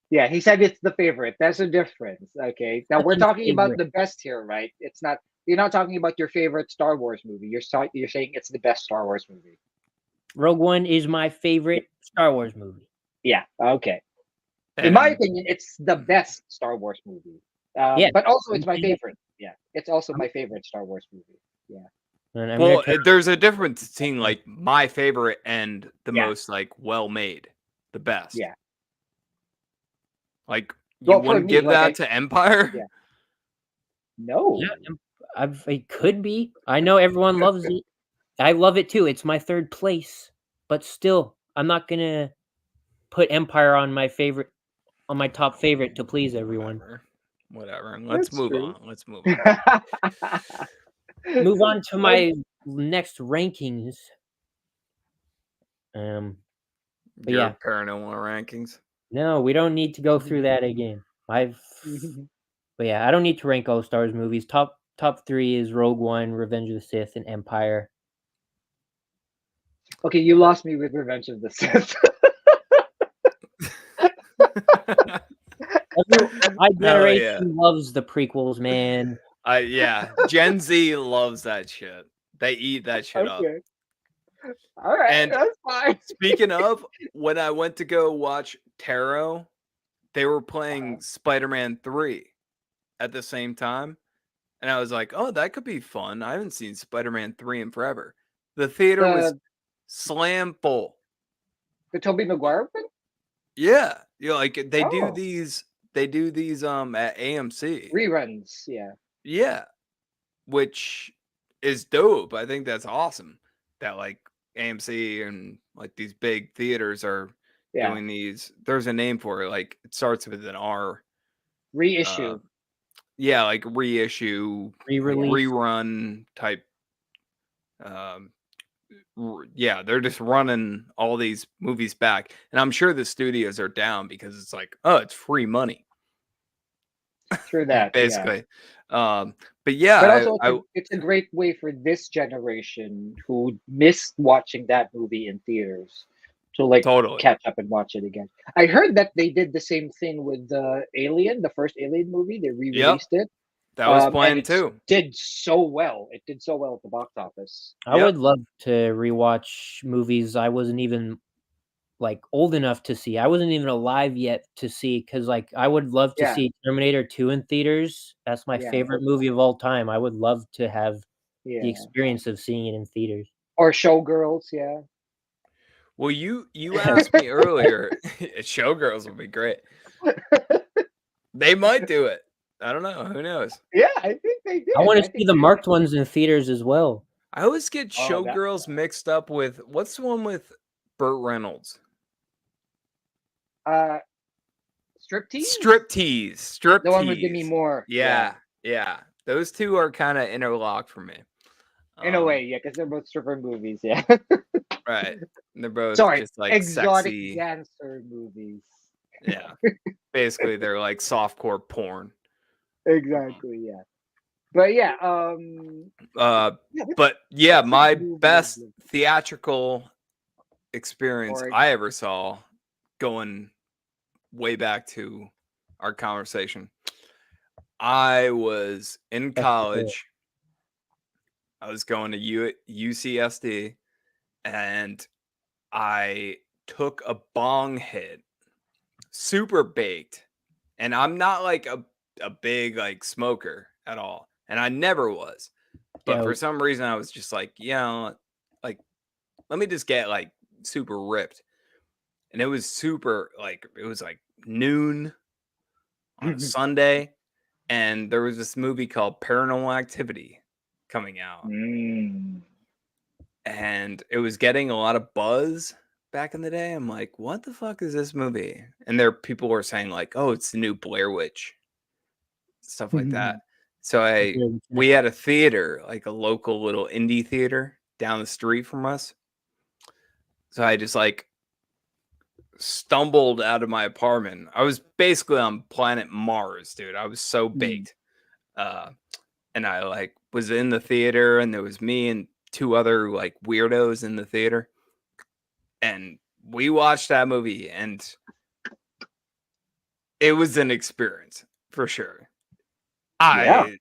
Yeah, he said it's the favorite. That's a difference. Okay. Now we're Second talking about favorite. the best here, right? It's not you're not talking about your favorite Star Wars movie. You're saying it's the best Star Wars movie. Rogue One is my favorite Star Wars movie. Yeah. Okay. In my And opinion, it's the best Star Wars movie. Yeah. But also it's my favorite. Yeah. It's also my favorite Star Wars movie. Yeah. And I'm well, gonna there's a difference between like my favorite and the Yeah. most like well made, the best. Yeah. Like you Well, for wouldn't me, give like, that to Empire? Yeah. No. Yeah, it could be. I know everyone loves it. I love it too. It's my third place, but still, I'm not gonna put Empire on my top favorite to please everyone. Whatever. Let's That's move true. on. Let's move on. Move on to my next rankings. But Your yeah, paranormal rankings. no, we don't need to go through that again. But yeah, I don't need to rank all Star Wars movies. Top 3 is Rogue One, Revenge of the Sith, and Empire. Okay, you lost me with Revenge of the Sith. My generation loves the prequels, man. Yeah, Gen Z loves that shit. They eat that shit up. Okay. All right, And that's fine. speaking of, when I went to go watch Tarot, they were playing Spider-Man 3 at the same time. And I was like, oh, that could be fun. I haven't seen Spider-Man 3 in forever. The theater was slam full. The Tobey Maguire one? Yeah. Like they do these at AMC. Reruns, yeah. Yeah. Which is dope. I think that's awesome. That like AMC and like these big theaters are doing these. There's a name for it. Like it starts with an R. Reissue. Yeah, like reissue, Re-release. rerun type. Yeah, they're just running all these movies back, and I'm sure the studios are down because it's like, oh, it's free money. True that, basically. Yeah. But yeah, but also it's a great way for this generation who missed watching that movie in theaters to like totally catch up and watch it again. I heard that they did the same thing with the Alien, the first Alien movie. They re-released it. That was planned too. Did so well. It did so well at the box office. I would love to rewatch movies I wasn't even like old enough to see. I wasn't even alive yet to see, because like I would love to see Terminator 2 in theaters. That's my favorite movie of all time. I would love to have the experience of seeing it in theaters. Or Showgirls, yeah. Well, you asked me earlier. Showgirls would be great. They might do it. I don't know. Who knows? Yeah, I think they did. I want to see the marked ones in theaters as well. I always get Showgirls mixed up with what's the one with Burt Reynolds? Striptease? Striptease. The one with Demi Moore. Yeah. Those two are kind of interlocked for me. In a way, yeah, because they're both stripper movies, yeah. Right. And they're both just like exotic sexy dancer movies. Yeah. Basically, they're like softcore porn. Exactly, yeah. But yeah, but yeah, my best theatrical experience I ever saw, going way back to our conversation. I was in college. I was going to UCSD, and I took a bong hit, super baked, and I'm not like a big like smoker at all, and I never was. But for some reason, I was just like, like let me just get like super ripped, and it was super like it was like noon on a Sunday, and there was this movie called Paranormal Activity coming out, and it was getting a lot of buzz back in the day. I'm like, what the fuck is this movie? And people were saying like, oh, it's the new Blair Witch, stuff like that. So we had a theater, like a local little indie theater down the street from us. So I just like stumbled out of my apartment. I was basically on planet Mars, dude. I was so baked. And I like was in the theater, and there was me and two other like weirdos in the theater. And we watched that movie, and it was an experience for sure. I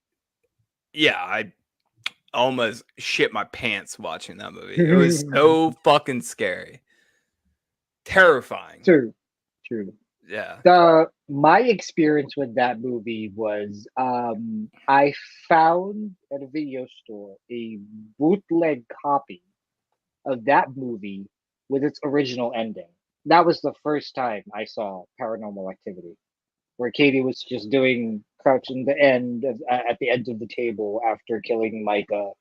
almost shit my pants watching that movie. It was so fucking scary. Terrifying. True. Yeah. My experience with that movie was I found at a video store a bootleg copy of that movie with its original ending. That was the first time I saw Paranormal Activity, where Katie was just doing crouching the end at the end of the table after killing Micah,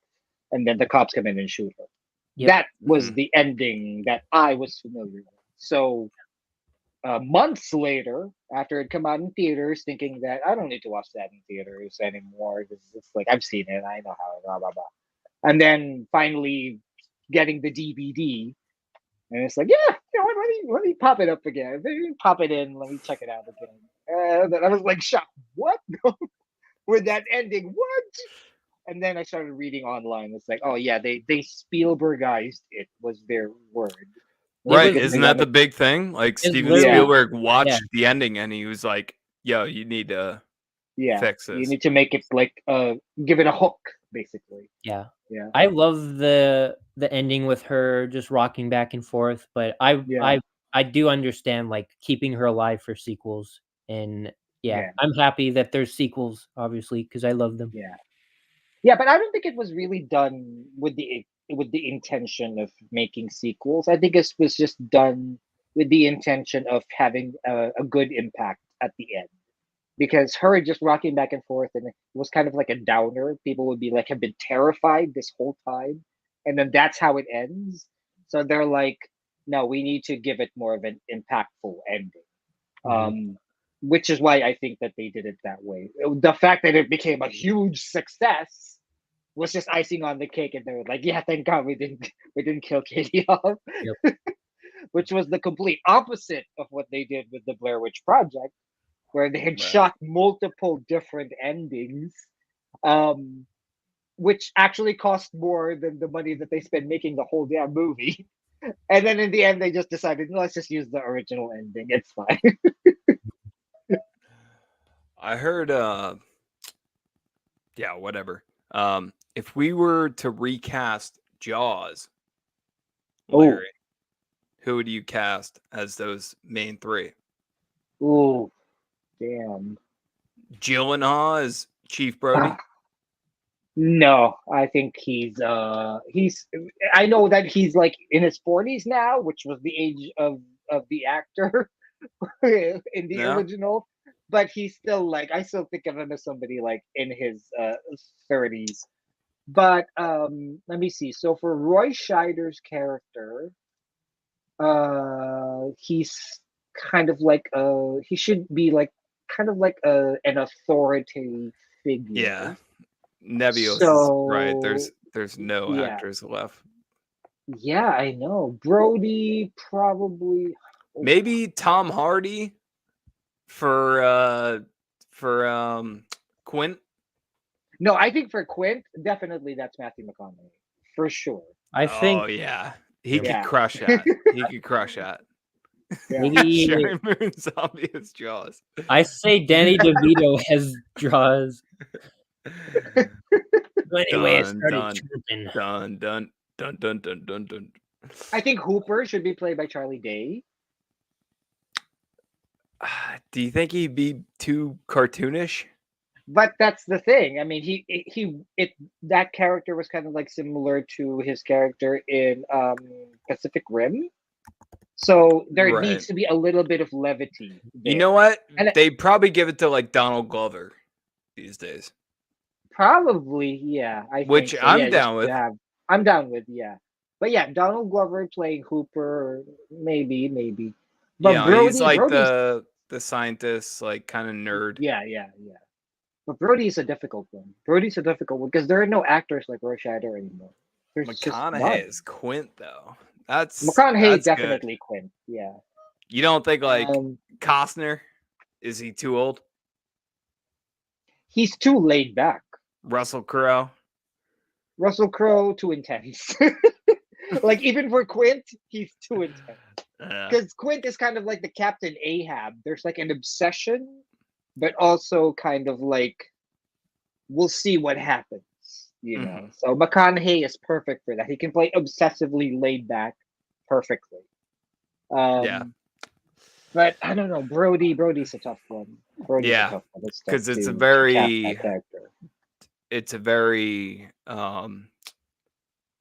and then the cops come in and shoot her. Yep. That was the ending that I was familiar with. So months later, after it come out in theaters, thinking that I don't need to watch that in theaters anymore because it's like I've seen it, I know how it, blah blah blah. And then finally getting the DVD, and it's like, yeah, let me pop it up again. Let me pop it in. Let me check it out again. And I was like, shocked. What? With that ending? What? And then I started reading online. It's like, oh yeah, they Spielbergized it. Was their word. Right? Isn't that the big thing? Like Steven Spielberg watched the ending, and he was like, "Yo, you need to fix this. You need to make it like give it a hook, basically." Yeah. I love the ending with her just rocking back and forth, but I do understand like keeping her alive for sequels, and I'm happy that there's sequels, obviously, because I love them. Yeah, but I don't think it was really done with the intention of making sequels. I think it was just done with the intention of having a good impact at the end. Because her just rocking back and forth, and it was kind of like a downer. People would be like, have been terrified this whole time, and then that's how it ends. So they're like, no, we need to give it more of an impactful ending. Which is why I think that they did it that way. The fact that it became a huge success was just icing on the cake, and they were like, yeah, thank God we didn't kill Katie off. Which was the complete opposite of what they did with the Blair Witch Project, where they had shot multiple different endings, which actually cost more than the money that they spent making the whole damn movie. And then in the end, they just decided, no, let's just use the original ending. It's fine. I heard, whatever. If we were to recast Jaws, Larry, who would you cast as those main three? Oh, damn. Gyllenhaal as Chief Brody? No, I think he's I know that he's like in his 40s now, which was the age of the actor in the original, but he's still like, I still think of him as somebody like in his 30s. But let me see. So for Roy Scheider's character, he's kind of like he should be like kind of like an authority figure. Yeah. Nebios, right? There's no actors left. Yeah, I know. Brody probably. Maybe Tom Hardy for Quint. No, I think for Quint, definitely that's Matthew McConaughey for sure. I think. Oh yeah, he could crush that. He could crush that. Maybe Sharon Moon Zombie as Jaws. I say Danny DeVito as Jaws. Anyway, it started tripping. Dun. I think Hooper should be played by Charlie Day. Do you think he'd be too cartoonish? But that's the thing. I mean, that character was kind of like similar to his character in Pacific Rim. So there Right. needs to be a little bit of levity there. You know what? And They'd probably give it to like Donald Glover these days. probably, yeah. Which think so. I'm Yeah, down with. I'm down with, yeah. But yeah, Donald Glover playing Hooper, maybe. But Yeah, Brody, he's like Brody's, the scientist, like kind of nerd. yeah. But Brody is a difficult one. Brody's a difficult one because there are no actors like Roy Scheider anymore. There's just none. McConaughey is Quint though. That's McConaughey that's definitely good. Quint. Yeah. You don't think like Costner? Is he too old? He's too laid back. Russell Crowe? Russell Crowe too intense. Like even for Quint, he's too intense. Because Quint is kind of like the Captain Ahab. There's like an obsession, but also kind of like we'll see what happens, you know. So McConaughey is perfect for that. He can play obsessively laid back perfectly. Yeah. But I don't know. Brody's a tough one. Brody's a tough one. Because it's a very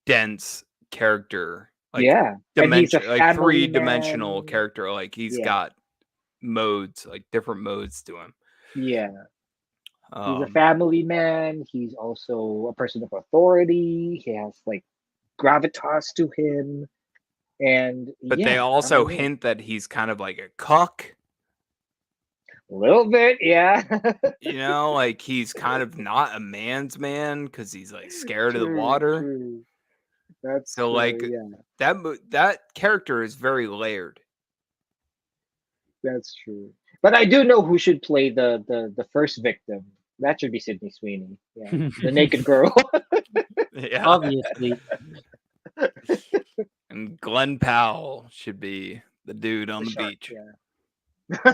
dense character. Like, yeah. dimension, like three-dimensional character. Like he's got modes, like different modes to him. Yeah. He's a family man. He's also a person of authority. He has like gravitas to him. But they also hint that he's kind of like a cuck. A little bit, yeah. You know, like he's kind of not a man's man because he's like scared of the water. True. That's so true, like that character is very layered. That's true. But I do know who should play the first victim. That should be Sydney Sweeney. Yeah, the naked girl. Yeah, obviously. And Glenn Powell should be the dude on the beach. Yeah.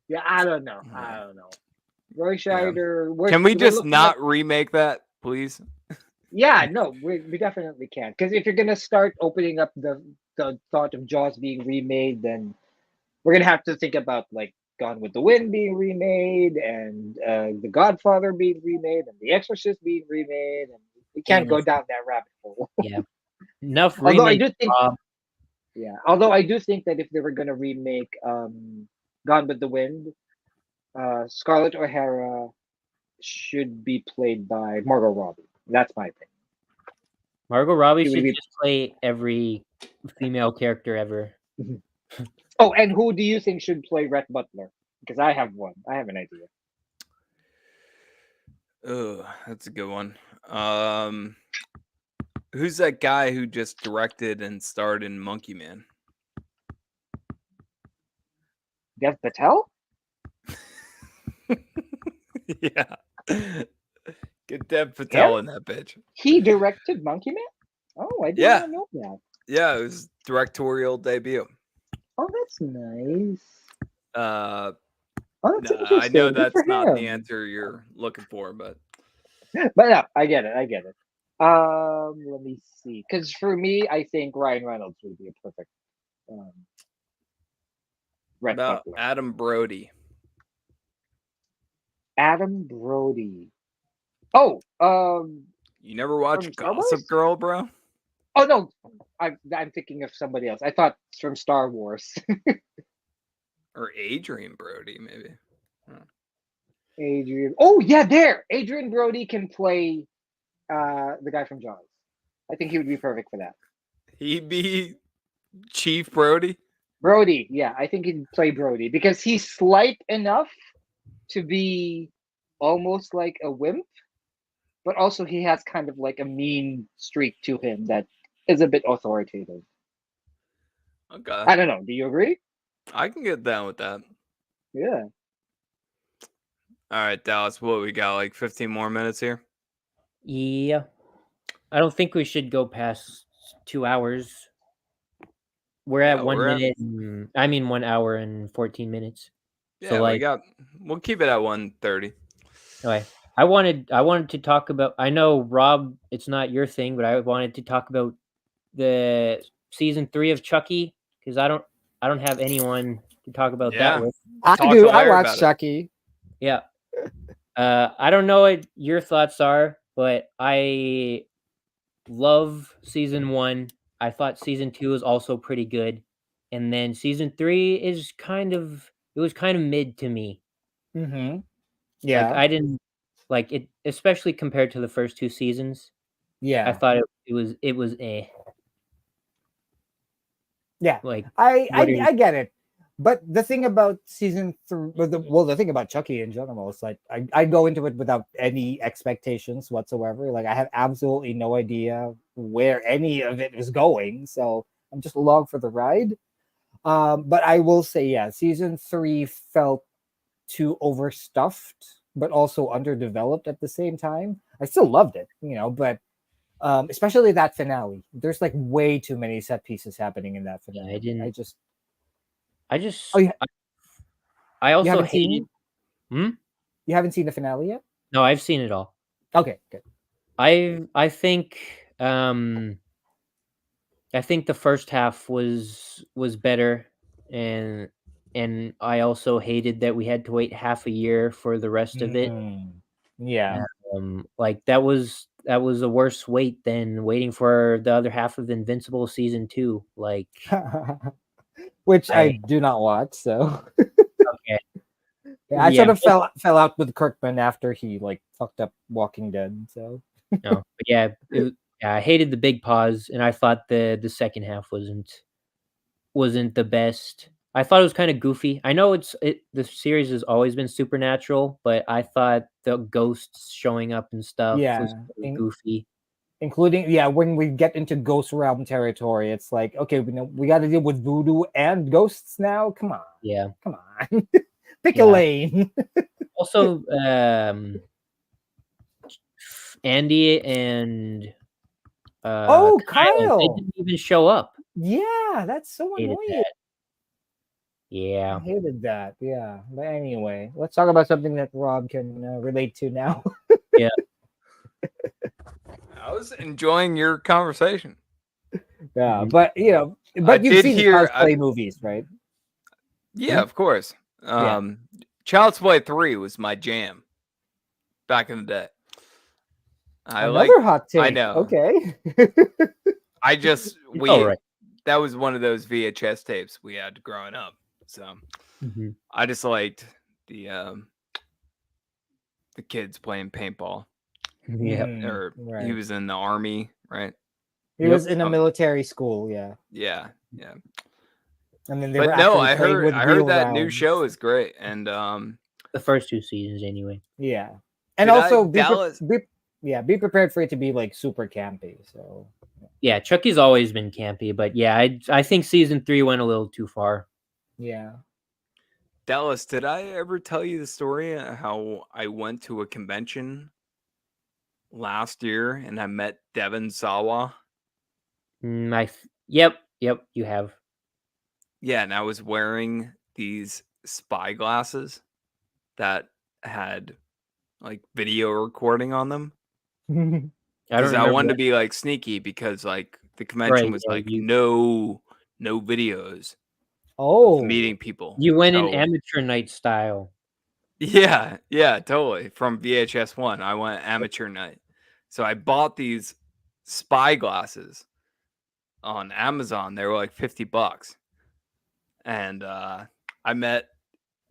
Yeah, I don't know. Roy Scheider. Yeah. Can we just not remake that, please? Yeah, no, we definitely can. Because if you're gonna start opening up the thought of Jaws being remade, then we're gonna have to think about like Gone with the Wind being remade, and The Godfather being remade, and The Exorcist being remade, and we can't go down that rabbit hole. Yeah, enough. Although I do think, although I do think that if they were gonna remake Gone with the Wind, Scarlett O'Hara should be played by Margot Robbie. That's my opinion. Margot Robbie should just play every female character ever. Oh, and who do you think should play Rhett Butler? Because I have one. I have an idea. Oh, that's a good one. Who's that guy who just directed and starred in Monkey Man? Dev Patel? Yeah. Get Dev Patel in that bitch. He directed Monkey Man? Oh, I didn't know that. Yeah, it was directorial debut. Oh, that's nice. That's interesting. I know that's not the answer you're looking for, but yeah, I get it. Let me see. Because for me, I think Ryan Reynolds would be a perfect Rhett Butler. Adam Brody. Adam Brody. Oh, you never watched Gossip Girl, bro? Oh no, I'm thinking of somebody else. I thought it's from Star Wars. Or Adrian Brody, maybe. Adrian. Oh yeah, there. Adrian Brody can play the guy from Jaws. I think he would be perfect for that. He'd be Chief Brody? Brody, yeah, I think he'd play Brody because he's slight enough to be almost like a wimp, but also he has kind of like a mean streak to him that is a bit authoritative. Okay. I don't know. Do you agree? I can get down with that. Yeah. All right, Dallas, what we got? Like 15 more minutes here? Yeah. I don't think we should go past 2 hours. We're at 1 minute. 1 hour and 14 minutes. Yeah, so like we'll keep it at 1:30. Okay. I wanted to talk about. I know, Rob, it's not your thing, but I wanted to talk about the season 3 of Chucky because I don't have anyone to talk about that Yeah. with. I Talk do. to I Larry watch about it. Chucky. Yeah. I don't know what your thoughts are, but I love season 1. I thought season 2 was also pretty good, and then season 3 is kind of mid to me. Mm-hmm. Like Yeah. I didn't like it, especially compared to the first 2 seasons. I Yeah. thought it was Yeah. like I what are you, I get it. But the thing about season 3, the thing about Chucky in general is like I go into it without any expectations whatsoever. Like I have absolutely no idea where any of it is going, so I'm just along for the ride. But I will say, yeah, season 3 felt too overstuffed, but also underdeveloped at the same time. I still loved it, but especially that finale. There's like way too many set pieces happening in that yeah, finale. I just Oh, I you also haven't hated. seen Hmm? you haven't seen the finale yet? No, I've seen it all. Okay, good. I think I think the first half was better, and I also hated that we had to wait half a year for the rest of it. Yeah. Like that was a worse wait than waiting for the other half of Invincible season 2. Like Which I I do not watch, so okay, yeah, I yeah, sort of fell out with Kirkman after he like fucked up Walking Dead. So no, but yeah, yeah, I hated the big pause, and I thought the second half wasn't the best. I thought it was kind of goofy. I know the series has always been supernatural, but I thought the ghosts showing up and stuff was yeah, really goofy. including when we get into Ghost Realm territory, it's like okay, we got to deal with voodoo and ghosts now. Come on, Yeah. pick a Yeah. lane. Also, Andy and Oh, Kyle, Kyle. they didn't even show up. Yeah, that's so Hated annoying. that. Yeah. I hated that. Yeah, but anyway, let's talk about something that Rob can relate to now. Yeah. I was enjoying your conversation. Yeah, Mhm. but I you've did seen the hear- cosplay movies, right? Yeah, of course. Yeah. Child's Play 3 was my jam back in the day. Another hot take. I know. Okay. I just Oh, right. that was one of those VHS tapes we had growing up. So Mhm. I just liked the kids playing paintball. Yeah. Or right. he was in the army, right? He was in a military school, yeah. Yeah. And then they were But no, actually I playing with heard real that new rounds. show is great. And The first 2 seasons, anyway. Yeah. And Did also Dallas- be prepared for it to be like super campy. So Yeah, Chucky's always been campy, but yeah, I think season 3 went a little too far. yeah. Dallas, did I ever tell you the story how I went to a convention last year and I met Devin Sawa? Yep, you have. Yeah, and I was wearing these spy glasses that had like video recording on them. I don't Because I remember wanted to that. be like sneaky because like the convention Right, was yeah, like no videos Oh. of meeting people. You went in So- amateur night style. Yeah, totally. From VHS 1, I went amateur night. So I bought these spy glasses on Amazon. They were like $50. And I met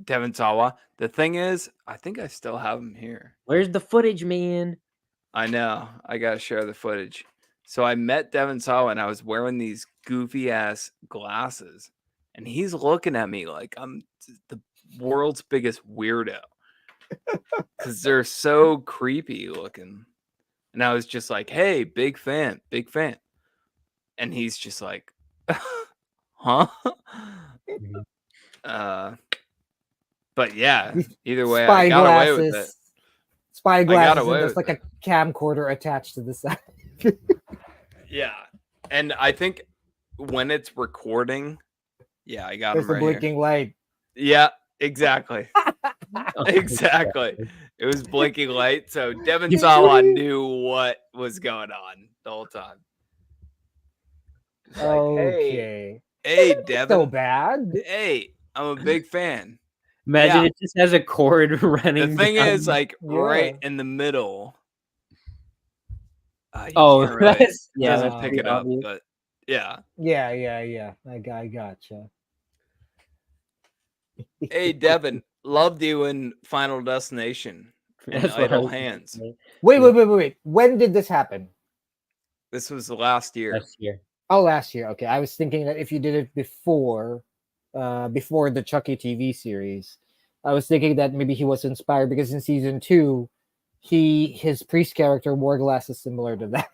Devin Sawa. The thing is, I think I still have him here. Where's the footage, man? I know. I got to share the footage. So I met Devin Sawa and I was wearing these goofy ass glasses. And he's looking at me like I'm the world's biggest weirdo. Because they're so creepy looking. And I was just like, hey, big fan. And he's just like, huh? But yeah, either way, I got away with it. Spy glasses, and away there's with like a camcorder attached to the side. Yeah. And I think when it's recording, yeah, I got There's him the right blinking light. here. Yeah, exactly. Oh, Exactly. It was blinking light, so Devin Sawa knew what was going on the whole time. It's like, Okay. hey, So Devin. bad. Hey, I'm a big fan. Imagine Yeah. it just has a cord The running. thing down. is, like, right Yeah. in the middle. You Oh, can't really, that's it doesn't that's pick pretty it up, obvious. but yeah. Yeah. I gotcha. Hey, Devin, loved you in Final Destination and That's what I Idle was gonna Hands. say Wait. When did this happen? This was last year. last year. Oh, last year. Okay, I was thinking that if you did it before the Chucky TV series, I was thinking that maybe he was inspired because in season 2, his priest character wore glasses similar to that.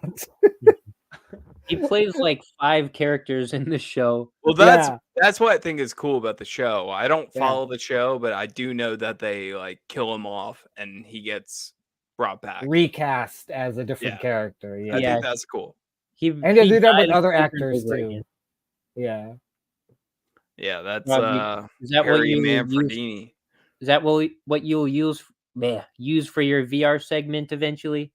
He plays like 5 characters in the show. Well, Yeah. that's what I think is cool about the show. I don't Yeah. follow the show, but I do know that they like kill him off and he gets brought back. Recast as a different Yeah. character. I Yeah. think that's cool. And they do that with died other over and actors over too. again. Yeah. Yeah, that's Rob, is that what Harry you use? Manfredini. Is that what you'll use for your VR segment eventually?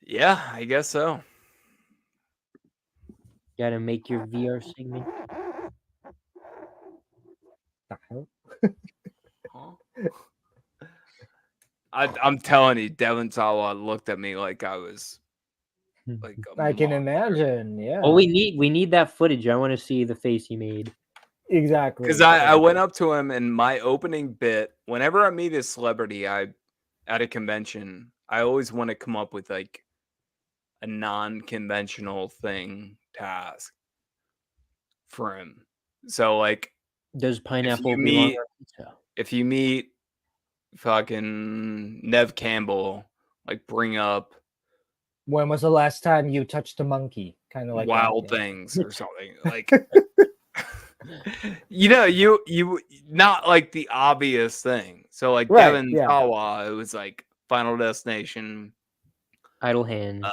Yeah, I guess so. Gotta make your VR segment. The hell? I'm telling you, Devin Sawa looked at me like I was like a I can monster. imagine. Yeah. Oh, we need that footage. I want to see the face he made. Exactly. Because I went up to him and my opening bit, whenever I meet a celebrity at a convention, I always want to come up with like a non-conventional thing to ask for him. So like Does pineapple you belong meet- on pizza? if you meet fucking Nev Campbell, like bring up When was the last time you touched a monkey? Kind of like wild that, yeah. things or something. Like you not like the obvious thing. So like Right, Devin yeah. Sawa, it was like Final Destination, Idle hand.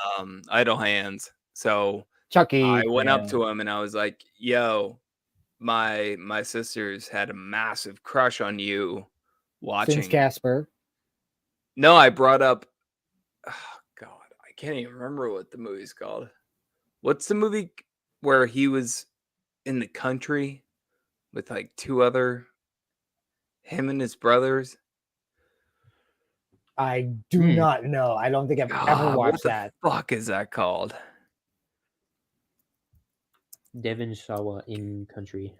Idle Hands. So Chucky. I went yeah. up to him and I was like, yo, my sisters had a massive crush on you watching. Since Casper. No, I brought up oh God, I can't even remember what the movie's called. What's the movie where he was in the country with like him and his brothers? I do not know. I don't think I've ever God, watched what the that. fuck is that called? Devin Sawa in country.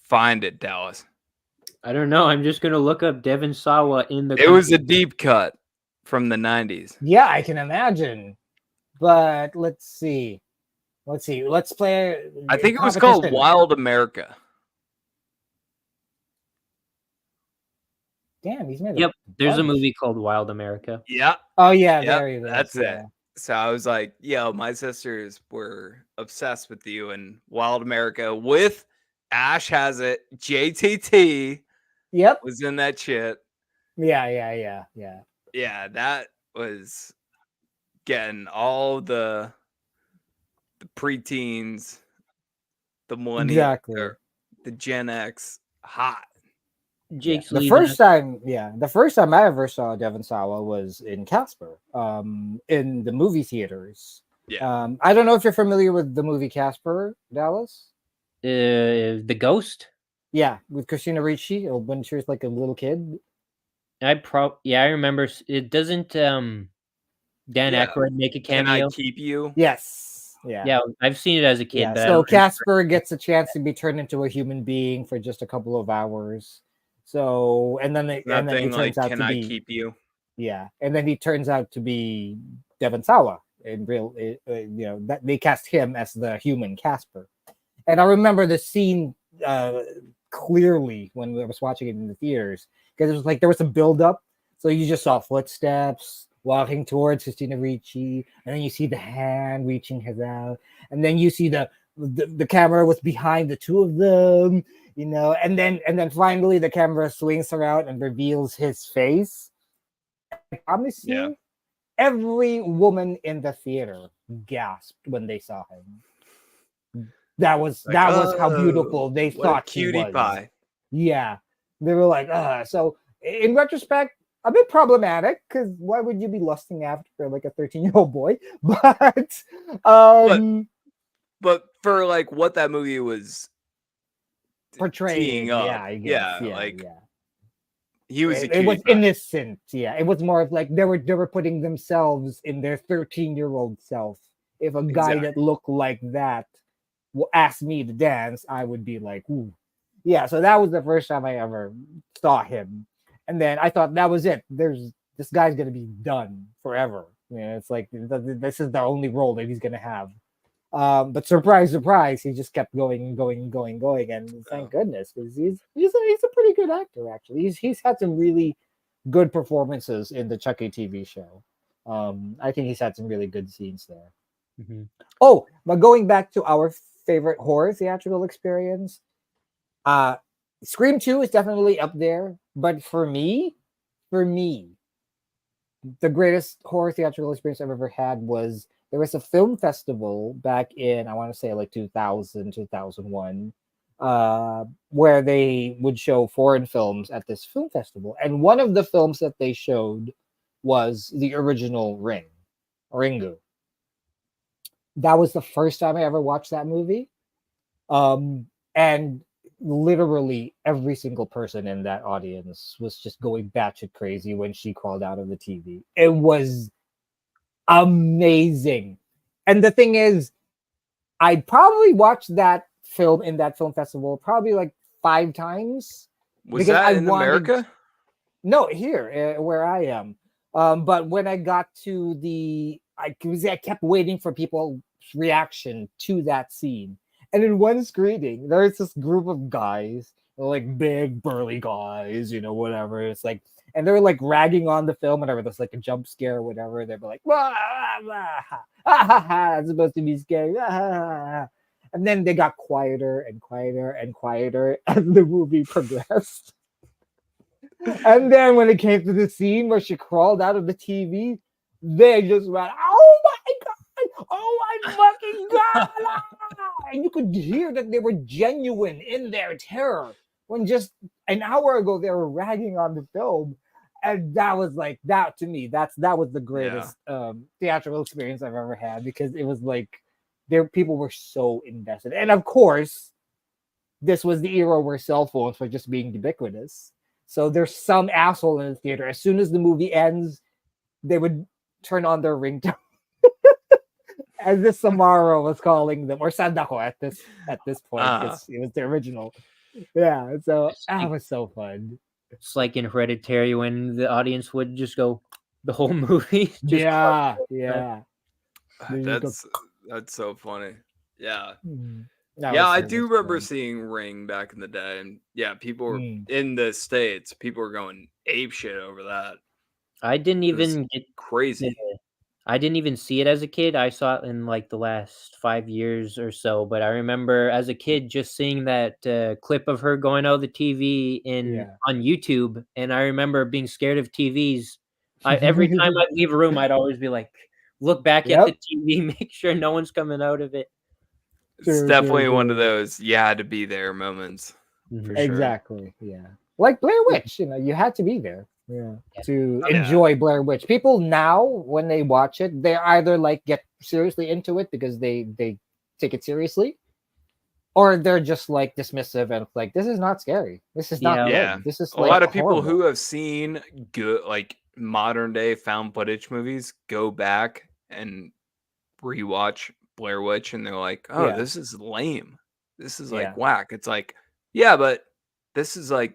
Find it, Dallas. I don't know. I'm just gonna look up Devin Sawa in the. It was a country. deep cut from the 90s. Yeah, I can imagine. But let's see. Let's play. I think it was called competition. Wild America. Damn, he's made Yep, there's a bunch. movie called Wild America. Yeah. Oh yeah, Yep, there you go. that's yeah. it. So I was like, yo, my sisters were obsessed with you in Wild America with Ash Has It. JTT Yep. was in that shit. Yeah. Yeah, that was getting all the preteens, the millennials, Exactly. the Gen X hot. Jake's The leaving first us. time I ever saw Devin Sawa was in Casper, in the movie theaters. Yeah. I don't know if you're familiar with the movie Casper, Dallas. The Ghost. Yeah, with Christina Ricci when she was like a little kid. I remember. It doesn't. Dan Yeah. Aykroyd make a Can I cameo. keep you? Yes. Yeah. Yeah, I've seen it as a kid. Yeah. But I So don't Casper gets a chance to be turned into a human being for just a couple of hours. So and then he Nothing like, turns out can to I be keep you? yeah, and then he turns out to be Devin Sawa in real. That they cast him as the human Casper, and I remember the scene clearly when I was watching it in the theaters because it was like there was a build up, so you just saw footsteps walking towards Christina Ricci, and then you see the hand reaching his out, and then you see the camera was behind the two of them, and then finally the camera swings around and reveals his face. I promise you, every woman in the theater gasped when they saw him. That was Like, that was how "Oh, beautiful they what a thought he cutie was. pie. Yeah, they were like, so in retrospect, a bit problematic because why would you be lusting after like a 13-year-old boy? But But for like what that movie was teeing portraying, up, yeah, I guess, yeah, like yeah. he was a It cutie was pie. innocent, yeah. It was more of like they were putting themselves in their 13-year-old self. If a guy Exactly. that looked like that asked me to dance, I would be like, ooh. Yeah, so that was the first time I ever saw him. And then I thought that was it. This guy's gonna be done forever. It's like this is the only role that he's gonna have. But surprise, surprise, he just kept going and going and going and going, and thank goodness, because he's a pretty good actor actually. He's had some really good performances in the Chucky TV show. I think he's had some really good scenes there. Mhm. Oh, but going back to our favorite horror theatrical experience, Scream 2 is definitely up there, but for me, the greatest horror theatrical experience I've ever had was there was a film festival back in, I want to say like 2000, 2001, where they would show foreign films at this film festival. And one of the films that they showed was the original Ringu. That was the first time I ever watched that movie. And literally every single person in that audience was just going batshit crazy when she crawled out of the TV. It was amazing. And the thing is, I probably watched that film in that film festival probably like 5 times. Was that in America? No, here where I am. But when I got to I kept waiting for people's reaction to that scene. And in one screening, there's this group of guys, like big burly guys, whatever. It's like, and they're like ragging on the film, whatever. There's like a jump scare or whatever. They're like, it's supposed to be scary. And then they got quieter and quieter and quieter as the movie progressed. And then when it came to the scene where she crawled out of the TV, they just went, "Oh my god! Oh my fucking god!" And you could hear that they were genuine in their terror when just an hour ago they were ragging on the film. And that was like that to me. That was the greatest theatrical experience I've ever had, because it was like people were so invested. And of course, this was the era where cell phones were just being ubiquitous. So there's some asshole in the theater. As soon as the movie ends, they would turn on their ringtone. As this Samaro was calling them, or Sadako at this point, because it was the original. Yeah, so that was so fun. It's like in Hereditary when the audience would just go the whole movie. Yeah. That's so funny. Yeah. Yeah, I do remember seeing Ring back in the day, and yeah, people were in the States. People were going ape shit over that. I didn't even get crazy. I didn't even see it as a kid. I saw it in like the last 5 years or so. But I remember as a kid just seeing that clip of her going out the TV on YouTube, and I remember being scared of TVs. Every time I'd leave a room, I'd always be like, look back at the TV, make sure no one's coming out of it. It's definitely one of those you had to be there moments. For exactly. Sure. Yeah. Like Blair Witch, you had to be there. Yeah. To enjoy Blair Witch. People now, when they watch it, they either like get seriously into it because they take it seriously, or they're just like dismissive and like, this is not scary. This is not good. This is a lot of people who have seen good like modern day found footage movies go back and rewatch Blair Witch, and they're like, oh, this is lame. This is like whack. It's like, yeah, but this is like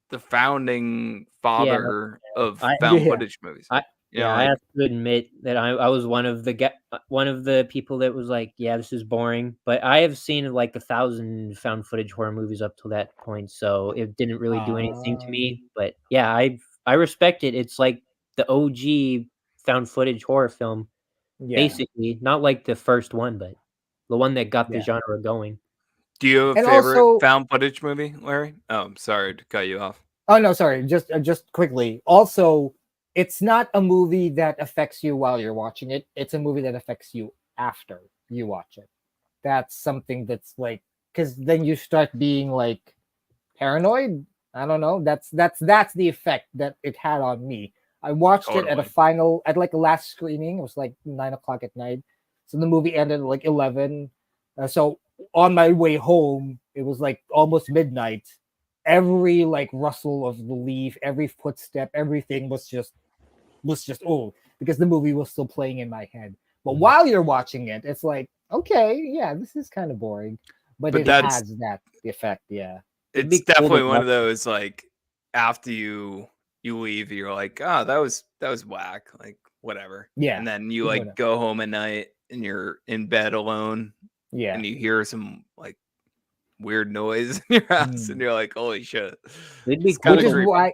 the founding father of found footage movies. I have to admit that I was one of the people that was like, yeah, this is boring. But I have seen like 1,000 found footage horror movies up to that point, so it didn't really do anything to me. But yeah, I respect it. It's like the OG found footage horror film, basically. Not like the first one, but the one that got the genre going. Do you have a favorite found footage movie, Larry? Oh, I'm sorry to cut you off. Oh no, sorry. Just quickly. Also, it's not a movie that affects you while you're watching it. It's a movie that affects you after you watch it. that's something that's like, because then you start being like paranoid. I don't know. That's the effect that it had on me. I watched it at like a last screening. It was like 9 o'clock at night. So the movie ended at like 11. So on my way home, it was like almost midnight. Every like rustle of the leaf, every footstep, everything was just because the movie was still playing in my head. But while you're watching it, it's like, okay, yeah, this is kind of boring. But it has that effect, yeah. It's definitely one of those like after you leave, you're like, oh, that was whack, like whatever. Yeah. And then you like go home at night and you're in bed alone. Yeah. And you hear some like weird noise in your house, and you're like, holy shit. It'd be Which is why.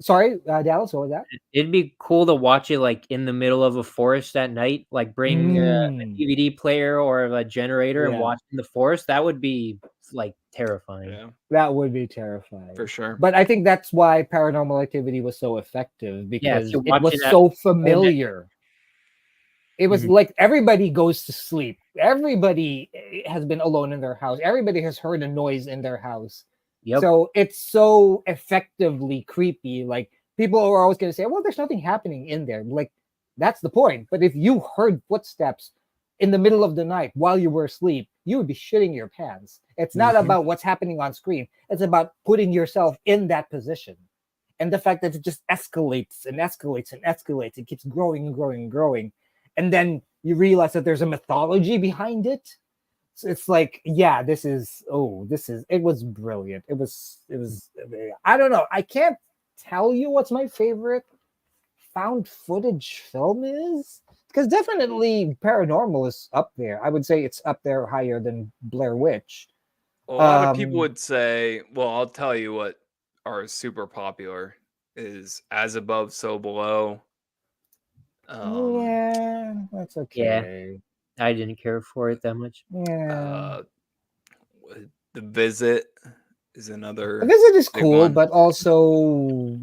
Sorry, Dallas, what was that? It'd be cool to watch it like in the middle of a forest at night, like bring a DVD player or a generator and watch in the forest. That would be like terrifying. Yeah. That would be terrifying. For sure. But I think that's why Paranormal Activity was so effective, because it was so familiar. It was like everybody goes to sleep. Everybody has been alone in their house. Everybody has heard a noise in their house. Yep. So it's so effectively creepy. Like people are always going to say, well, there's nothing happening in there. Like that's the point. But if you heard footsteps in the middle of the night while you were asleep, you would be shitting your pants. It's not about what's happening on screen. It's about putting yourself in that position. And the fact that it just escalates and escalates and escalates. It keeps growing and growing and growing. And then you realize that there's a mythology behind it. So it's like, yeah, it was brilliant. It was, I don't know. I can't tell you what's my favorite found footage film is, because definitely Paranormal is up there. I would say it's up there higher than Blair Witch. Well, a lot of people would say, well, I'll tell you what are super popular is As Above, So Below. Yeah, that's okay. Yeah. I didn't care for it that much. Yeah. The Visit is another. The Visit is cool, one. but also,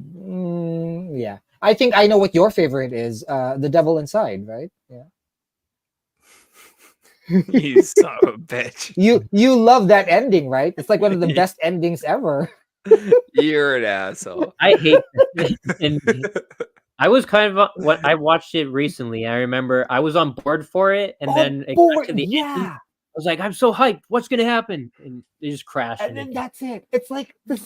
yeah. I think I know what your favorite is. The Devil Inside, right? Yeah. You son of a bitch. You love that ending, right? It's like one of the best endings ever. You're an asshole. I hate it. I was kind of what I watched it recently. I remember I was on board for it, and then it got to the end. I was like, I'm so hyped. What's gonna happen? And they just crashed. And then that's it. It's like the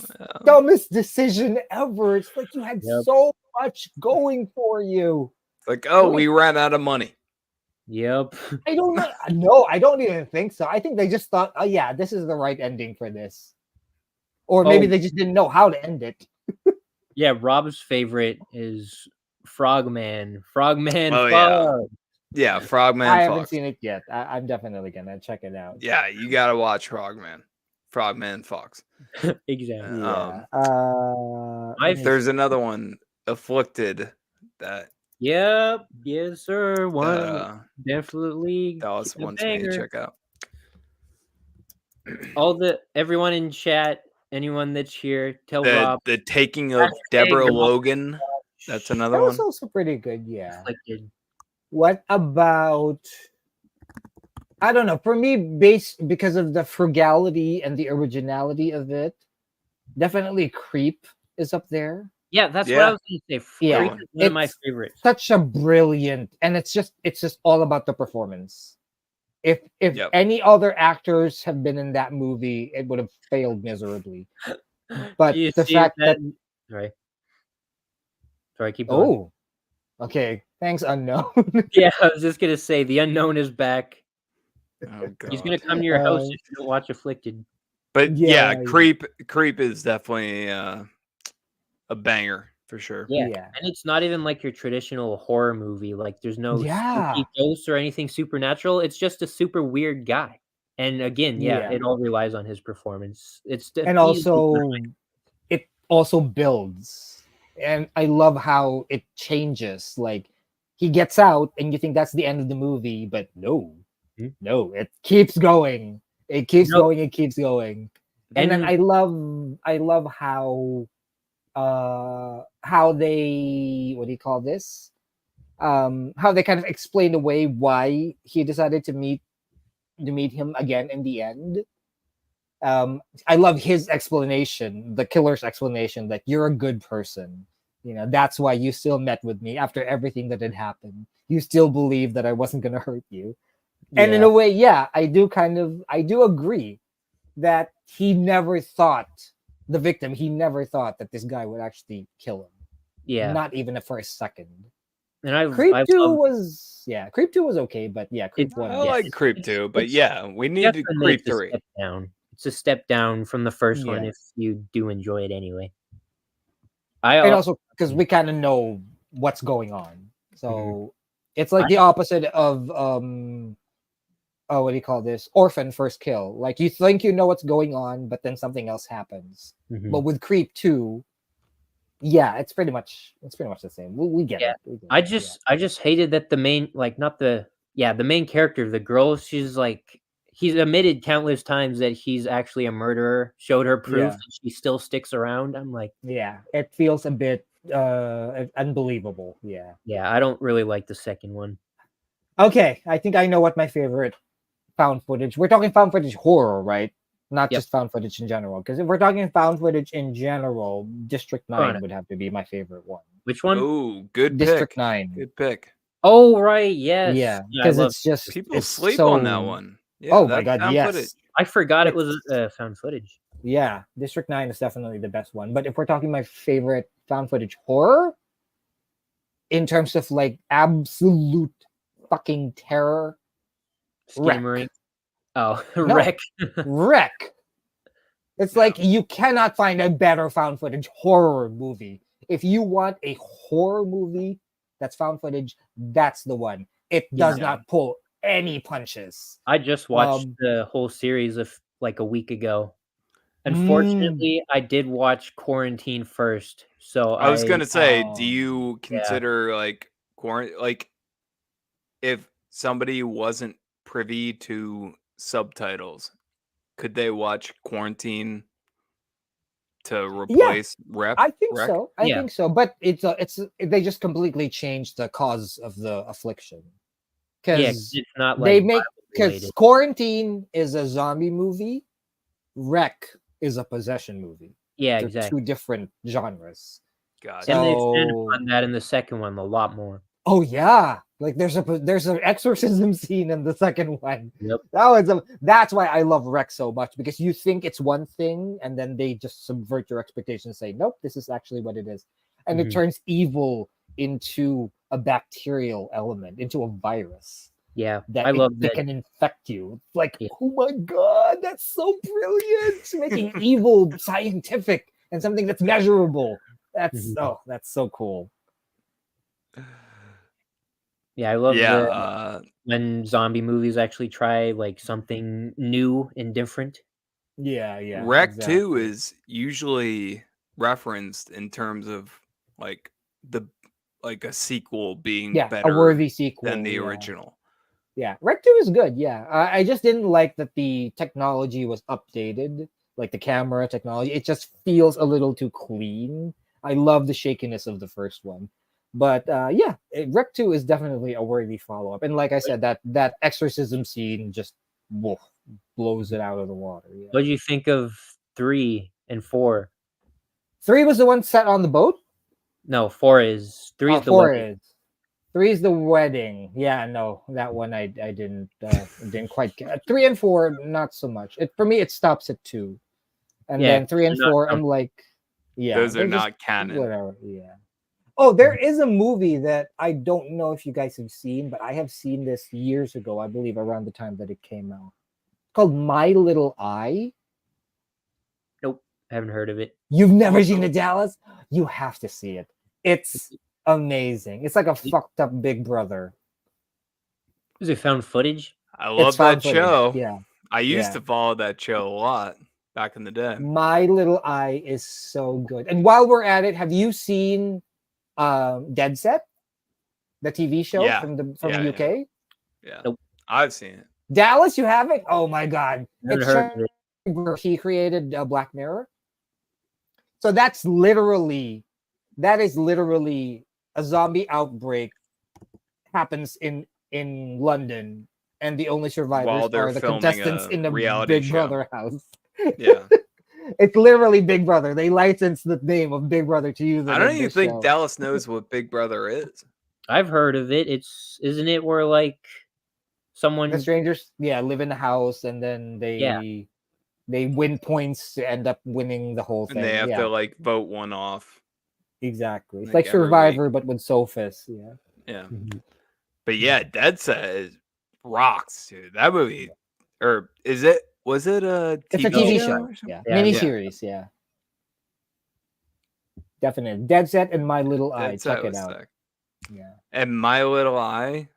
dumbest decision ever. It's like you had so much going for you. It's like, oh, we ran out of money. Yep. I don't know. No, I don't even think so. I think they just thought, oh yeah, this is the right ending for this. Or maybe they just didn't know how to end it. Yeah, Rob's favorite is Frogman. Frogman. Oh, yeah, Frogman. I haven't seen it yet. I'm definitely gonna check it out. Yeah, you gotta watch Frogman. Frogman Fox. Exactly. There's another one, Afflicted. That. Yep. Yes, sir. One definitely. Dallas wants me to check out. Everyone in chat, anyone that's here, tell Rob. The Taking of Deborah Logan. That's another one. That was also pretty good, yeah. Afflicted. What about, I don't know, for me, because of the frugality and the originality of it, definitely Creep is up there. Yeah, that's what I was going to say. Creep is one of my favorites. Such a brilliant, and it's just all about the performance. If any other actors have been in that movie, it would have failed miserably. But the fact that sorry, keep going. Oh, okay. Thanks, Unknown. Yeah, I was just gonna say the Unknown is back. Oh, God. He's gonna come to your house if you don't watch Afflicted. But yeah, Creep is definitely a banger for sure. Yeah, and it's not even like your traditional horror movie. Like there's no spooky ghosts or anything supernatural. It's just a super weird guy. And again, it all relies on his performance. And also, it also builds. And I love how it changes. Like he gets out, and you think that's the end of the movie, but no, it keeps going. It keeps going. It keeps going. And then I love how they, what do you call this? How they kind of explain away why he decided to meet to meet him again in the end. I love his explanation, the killer's explanation, that you're a good person. That's why you still met with me after everything that had happened. You still believe that I wasn't going to hurt you. And in a way, yeah, I do agree that he never thought, the victim, he never thought that this guy would actually kill him. Yeah. Not even for a second. And Creep 2 was okay, but yeah, Creep 1. I like Creep 2, but yeah, we need to Creep 3. It's a step down from the first one if you do enjoy it anyway. And also because we kind of know what's going on. So it's like the opposite of what do you call this? Orphan First Kill. Like you think you know what's going on, but then something else happens. But with Creep 2, yeah, it's pretty much the same. We get it. I just hated that the main, like, not the main character, the girl, she's like, he's admitted countless times that he's actually a murderer, showed her proof, and she still sticks around. I'm like, yeah, it feels a bit unbelievable. Yeah, I don't really like the second one. Okay, I think I know what my favorite found footage. We're talking found footage horror, right? Not just found footage in general. Because if we're talking found footage in general, District 9 would have to be my favorite one. Which one? Ooh, good District pick. 9. Good pick. Oh, right, yes. Yeah, because it's just people sleep on that one. Yeah, oh my god, yes. Footage. I forgot it was found footage. Yeah, District 9 is definitely the best one. But if we're talking my favorite found footage horror, in terms of like absolute fucking terror, Wreck. Oh, no. Wreck. Wreck. It's like you cannot find a better found footage horror movie. If you want a horror movie that's found footage, that's the one. It does not pull any punches. I just watched the whole series of like a week ago. Unfortunately, I did watch Quarantine first. So I was gonna say, do you consider like if somebody wasn't privy to subtitles, could they watch Quarantine to replace Wreck? I think so. I think so. But it's they just completely changed the cause of the affliction. Because it's not like they make, because Quarantine is a zombie movie, Wreck is a possession movie. Yeah, They're exactly. two different genres. Gotcha. And they expanded on that in the second one a lot more. Oh yeah, like there's an exorcism scene in the second one. Yep. That's why I love Wreck so much, because you think it's one thing and then they just subvert your expectations and say, nope, this is actually what it is. And it turns evil into a bacterial element, into a virus. Yeah, I love that. They can infect you. Like, oh my god, that's so brilliant! Making evil scientific and something that's measurable. That's that's so cool. Yeah, I love when zombie movies actually try like something new and different. Yeah. Wreck 2 is usually referenced in terms of like a sequel being better, a worthy sequel than the original. Yeah, Wreck 2 is good. Yeah, I just didn't like that the technology was updated, like the camera technology. It just feels a little too clean. I love the shakiness of the first one. But Wreck 2 is definitely a worthy follow-up. And like I said, that exorcism scene just blows it out of the water. Yeah. What did you think of 3 and 4? 3 was the one set on the boat? No, 4 is. 3 is the 4 wedding. is. 3 is the wedding. Yeah, no, that one I didn't quite get. 3 and 4, not so much. For me, it stops at 2. And then 3 and 4, I'm like, those are not canon. Whatever, yeah. Oh, there is a movie that I don't know if you guys have seen, but I have seen this years ago, I believe around the time that it came out. It's called My Little Eye. Nope, haven't heard of it. You've never seen it, Dallas? You have to see it. It's amazing. It's like a fucked up Big Brother. Was it found footage? I love that show. Yeah. I used to follow that show a lot back in the day. My Little Eye is so good. And while we're at it, have you seen Dead Set, the TV show from the UK? Yeah, nope. I've seen it. Dallas, you haven't? Oh my god! It's where he created Black Mirror. So that is literally a zombie outbreak happens in London, and the only survivors While they're are the filming contestants a in the reality Big show. Brother house. Yeah. It's literally Big Brother. They licensed the name of Big Brother to use it. I don't in even this think show. Dallas knows what Big Brother is. I've heard of it. Isn't it where like someone? The strangers, live in the house, and then they win points to end up winning the whole thing. And they have yeah, to like vote one off. exactly. It's like, like every Survivor, week. but with Sophus. Yeah. Yeah. But yeah, Dead Set rocks, dude. That movie, or was it a It's TV a TV show? show. Or something? Yeah. Yeah. Miniseries. Yeah. Definitely. Dead Set and My Little Eye. Dead Set Check it was out. sick. Yeah. And My Little Eye.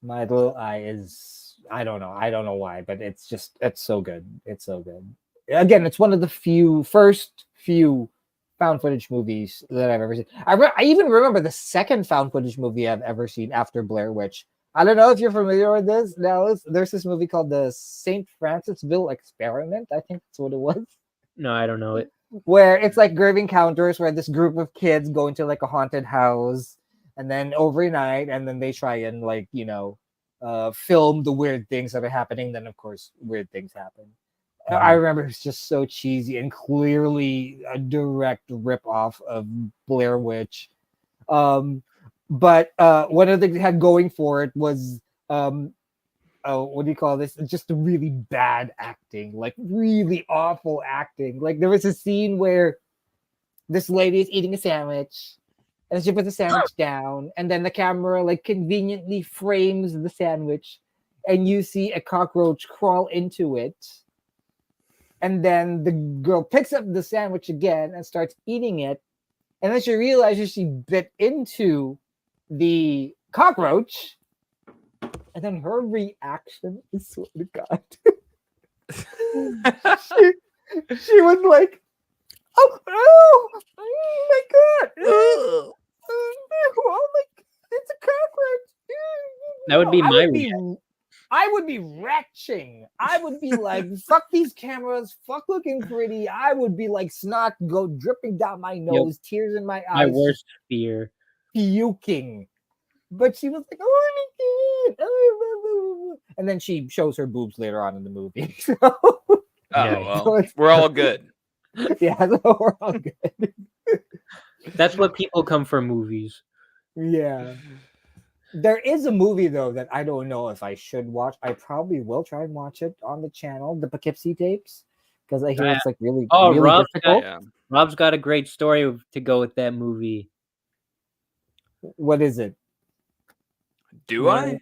My Little Eye is I don't know why, but it's so good. It's so good. Again, it's one of the first few found footage movies that I've ever seen. I even remember the second found footage movie I've ever seen after Blair Witch. I don't know if you're familiar with this. There's this movie called the St. Francisville Experiment. I think that's what it was. No, I don't know it. Where it's like Grave Encounters, where this group of kids go into like a haunted house, and then overnight, and then they try and like film the weird things that are happening. Then of course weird things happen. I remember it's just so cheesy and clearly a direct rip off of Blair Witch. But one of the things it had going for it was what do you call this? Just really bad acting, like really awful acting. Like there was a scene where this lady is eating a sandwich and she puts the sandwich down, and then the camera like conveniently frames the sandwich, and you see a cockroach crawl into it. And then the girl picks up the sandwich again and starts eating it. And then she realizes she bit into the cockroach. And then her reaction, I swear to God. she was like, oh my God. Oh my God, it's a cockroach. That would be my reaction. I would be retching. I would be like, fuck these cameras, fuck looking pretty. I would be like snot go dripping down my nose, tears in my My eyes, worst fear. puking. But she was like, oh my God. Oh, and then she shows her boobs later on in the movie. So, Oh, Yeah. well, we're all good. yeah, so we're all good. That's what people come for movies. Yeah. There is a movie though that I don't know if I should watch. I probably will try and watch it on the channel, the Poughkeepsie tapes, because I hear it's like really, really Rob, difficult. Yeah. Rob's got a great story to go with that movie. What is it? Do I?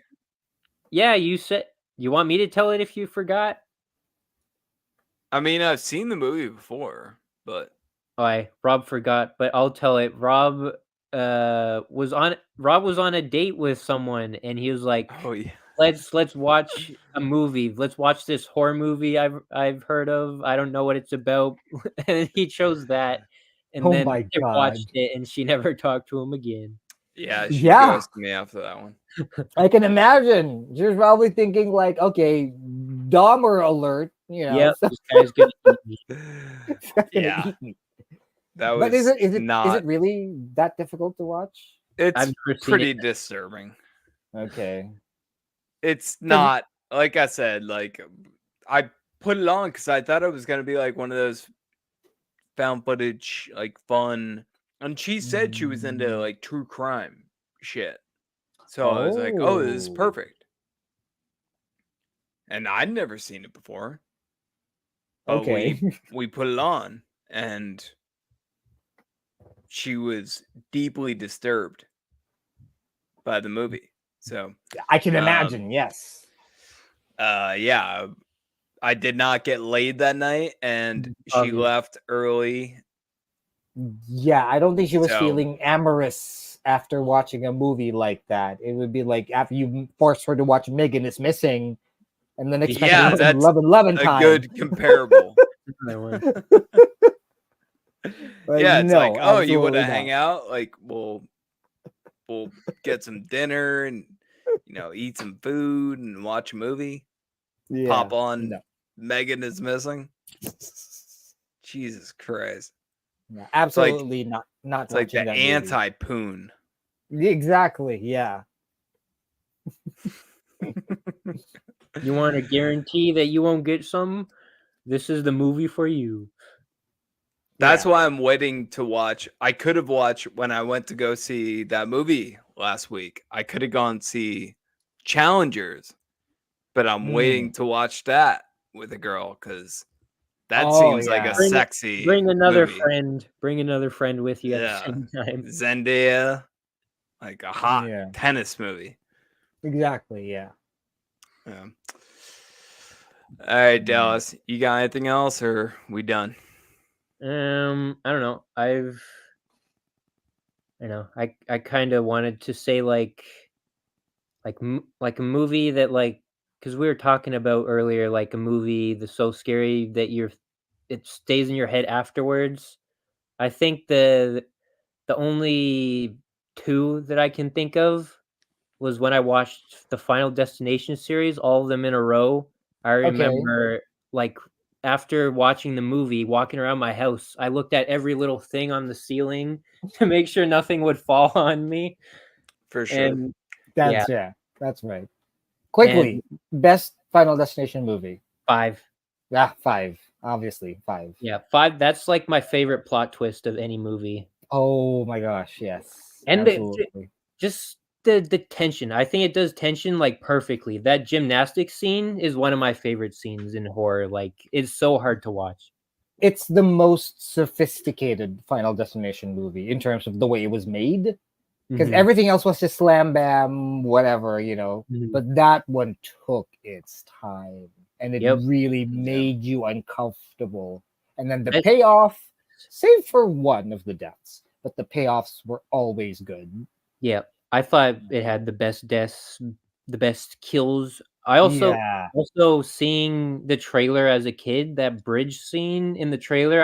Yeah, you said you want me to tell it if you forgot. I mean, I've seen the movie before, but Rob forgot, but I'll tell it. Rob was on a date with someone, and he was like, oh yeah. let's watch a movie. Let's watch this horror movie I've heard of. I don't know what it's about. And he chose that, and Oh then my they God. watched it, and she never talked to him again. Yeah, she Yeah. ghosted me after that one. I can imagine. She was probably thinking like, okay, Dahmer alert. Yeah, so- this guy's gonna eat me. it's gonna Yeah. eat me. That was But is it not. really that difficult to watch? It's I've never seen pretty it. disturbing. Okay. It's not, like I said, like I put it on because I thought it was gonna be like one of those found footage, like fun. And she said she was into like true crime shit. So I was like, oh, this is Oh. perfect. And I'd never seen it before. But Okay. we put it on, and she was deeply disturbed by the movie. So I can imagine, yes. yeah, I did not get laid that night, and she Obvious. left early. Yeah, I don't think she was So- feeling amorous after watching a movie like that. It would be like after you force her to watch Megan is Missing, and then expect Yeah, her to that's love and A time. good comparable. But Yeah, it's no, like, oh, you want absolutely to not. hang out? Like, we'll get some dinner and eat some food and watch a movie. Yeah, Pop on no. Megan is Missing. Jesus Christ. Yeah, absolutely not It's like watching the that movie. anti-poon. Exactly, yeah. You want a guarantee that you won't get some? This is the movie for you. That's Yeah. why I'm waiting to watch. I could have watched when I went to go see that movie last week. I could have gone see Challengers, but I'm waiting to watch that with a girl because that Oh seems like a yeah. sexy Bring another movie. friend. Bring another friend with you at the Yeah, same time. Zendaya, like a hot Yeah. tennis movie. Exactly. Yeah. Yeah. All right, Dallas, you got anything else, or we done? I don't know. I kind of wanted to say like a movie that like because we were talking about earlier like a movie that's so scary that it stays in your head afterwards. I think the only two that I can think of was when I watched the Final Destination series, all of them in a row. I Okay. remember like after watching the movie, walking around my house, I looked at every little thing on the ceiling to make sure nothing would fall on me. For sure. And That's That's right. Quickly, and best Final Destination movie. 5. Yeah, 5. Obviously, 5. Yeah, 5. That's like my favorite plot twist of any movie. Oh my gosh, yes. And Absolutely. just the tension. I think it does tension like perfectly. That gymnastics scene is one of my favorite scenes in horror. Like it's so hard to watch. It's the most sophisticated Final Destination movie in terms of the way it was made. Because Mhm. everything else was just slam bam, whatever, Mhm. But that one took its time and it Yep. really made you uncomfortable. And then the Best- payoff, save for one of the deaths, but the payoffs were always good. Yeah, I thought it had the best deaths, the best kills. I Yeah. also seeing the trailer as a kid, that bridge scene in the trailer,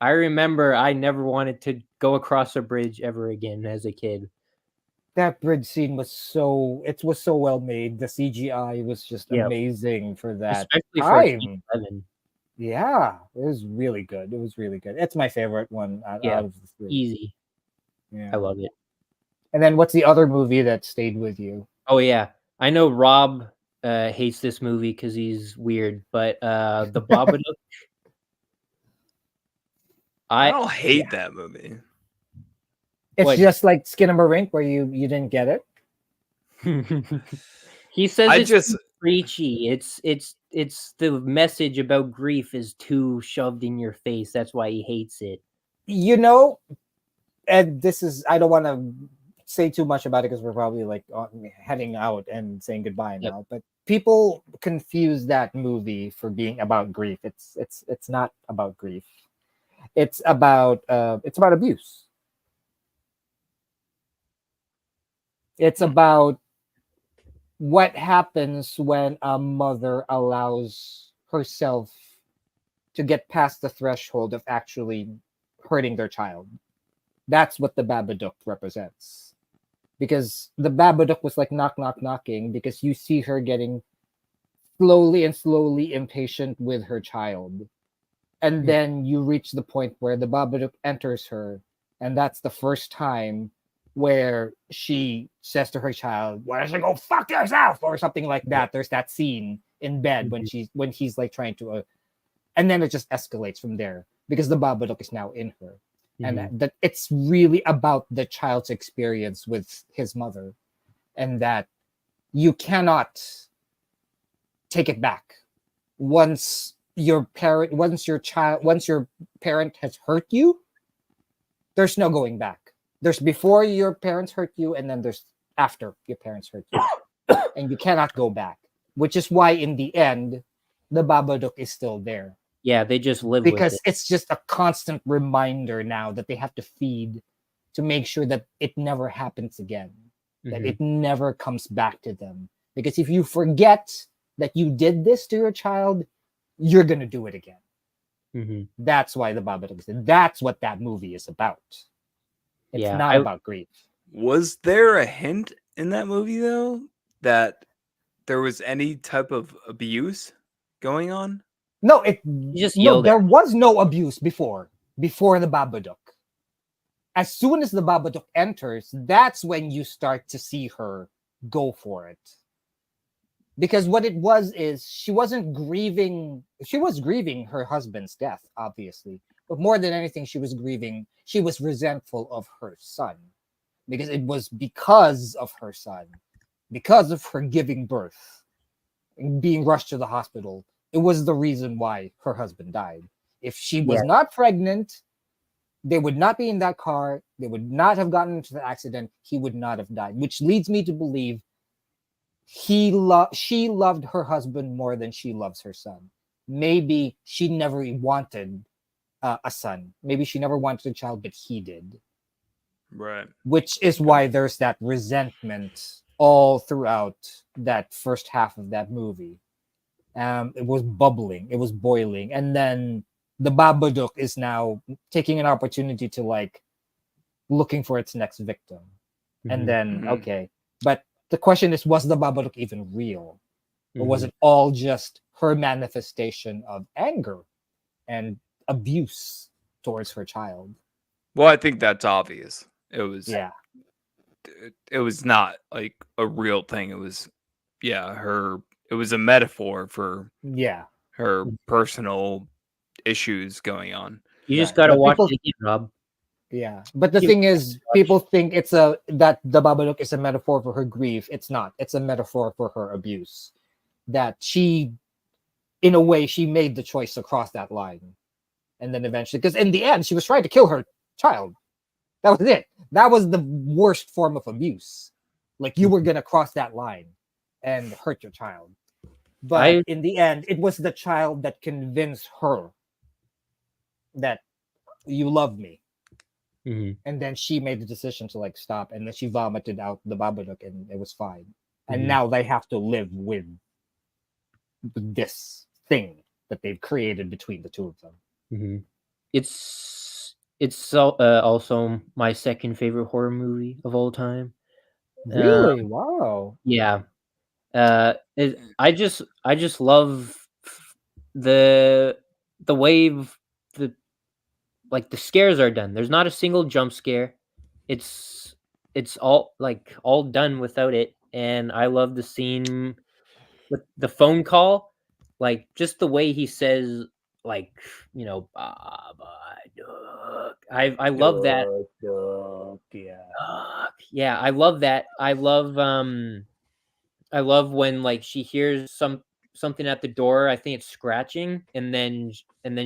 I remember I never wanted to go across a bridge ever again as a kid. That bridge scene was so well made. The CGI was just Yeah, amazing for that especially for a time. 11. Yeah, it was really good. It was really good. It's my favorite one out Yeah, of the three. easy. Yeah. I love it. And then what's the other movie that stayed with you? Oh yeah, I know Rob hates this movie because he's weird, but the Babadook. I don't hate that movie. It's What? just like Skinamarink where you didn't get it. He says I it's just too preachy. It's the message about grief is too shoved in your face. That's why he hates it. And this is I don't want to say too much about it because we're probably like heading out and saying goodbye Yep. now. But people confuse that movie for being about grief. It's not about grief. It's about abuse. It's about what happens when a mother allows herself to get past the threshold of actually hurting their child. That's what the Babadook represents. Because the Babadook was like knock, knock, knocking because you see her getting slowly impatient with her child. And then you reach the point where the Babadook enters her. And that's the first time where she says to her child, "Why don't you go fuck yourself?" or something like that. There's that scene in bed when he's like trying to, and then it just escalates from there because the Babadook is now in her, and that it's really about the child's experience with his mother, and that you cannot take it back once your parent has hurt you. There's no going back. There's before your parents hurt you, and then there's after your parents hurt you. And you cannot go back, which is why in the end, the Babadook is still there. Yeah, they just live because with it. It's just a constant reminder now that they have to feed to make sure that it never happens again, that it never comes back to them. Because if you forget that you did this to your child, you're going to do it again. That's why the Babadook is there. That's what that movie is about. It's not about grief. Was there a hint in that movie though that there was any type of abuse going on? No, there at was no abuse before the Babadook. As soon as the Babadook enters, that's when you start to see her go for it. Because what it was is she wasn't grieving. She was grieving her husband's death, obviously, but more than anything, she was grieving. She was resentful of her son because it was because of her son, because of her giving birth, and being rushed to the hospital. It was the reason why her husband died. If she was not pregnant, they would not be in that car. They would not have gotten into the accident. He would not have died, which leads me to believe she loved her husband more than she loves her son. Maybe she never wanted a son. Maybe she never wanted a child, but he did. Right. Which is why there's that resentment all throughout that first half of that movie. It was bubbling, it was boiling, and then the Babadook is now taking an opportunity to like looking for its next victim. And then okay, but the question is, was the Babadook even real? Or was it all just her manifestation of anger and abuse towards her child? Well, I think that's obvious. It was it was not like a real thing. It was it was a metaphor for her personal issues going on. You just gotta watch it again, Rob. Yeah, but the thing is, people think that the Babadook is a metaphor for her grief. It's not. It's a metaphor for her abuse. That she, in a way, she made the choice to cross that line, and then eventually, because in the end, she was trying to kill her child. That was it. That was the worst form of abuse. Like you were gonna cross that line and hurt your child, but in the end, it was the child that convinced her that you love me. And then she made the decision to like stop, and then she vomited out the Babadook, and it was fine. And now they have to live with this thing that they've created between the two of them. It's also my second favorite horror movie of all time. Really? Wow. Yeah. I just love the way the scares are done. There's not a single jump scare. It's all done without it. And I love the scene with the phone call, like just the way he says, like, you know, Babadook. I love that. Yeah, I love that. I love when like she hears something at the door. I think it's scratching, and then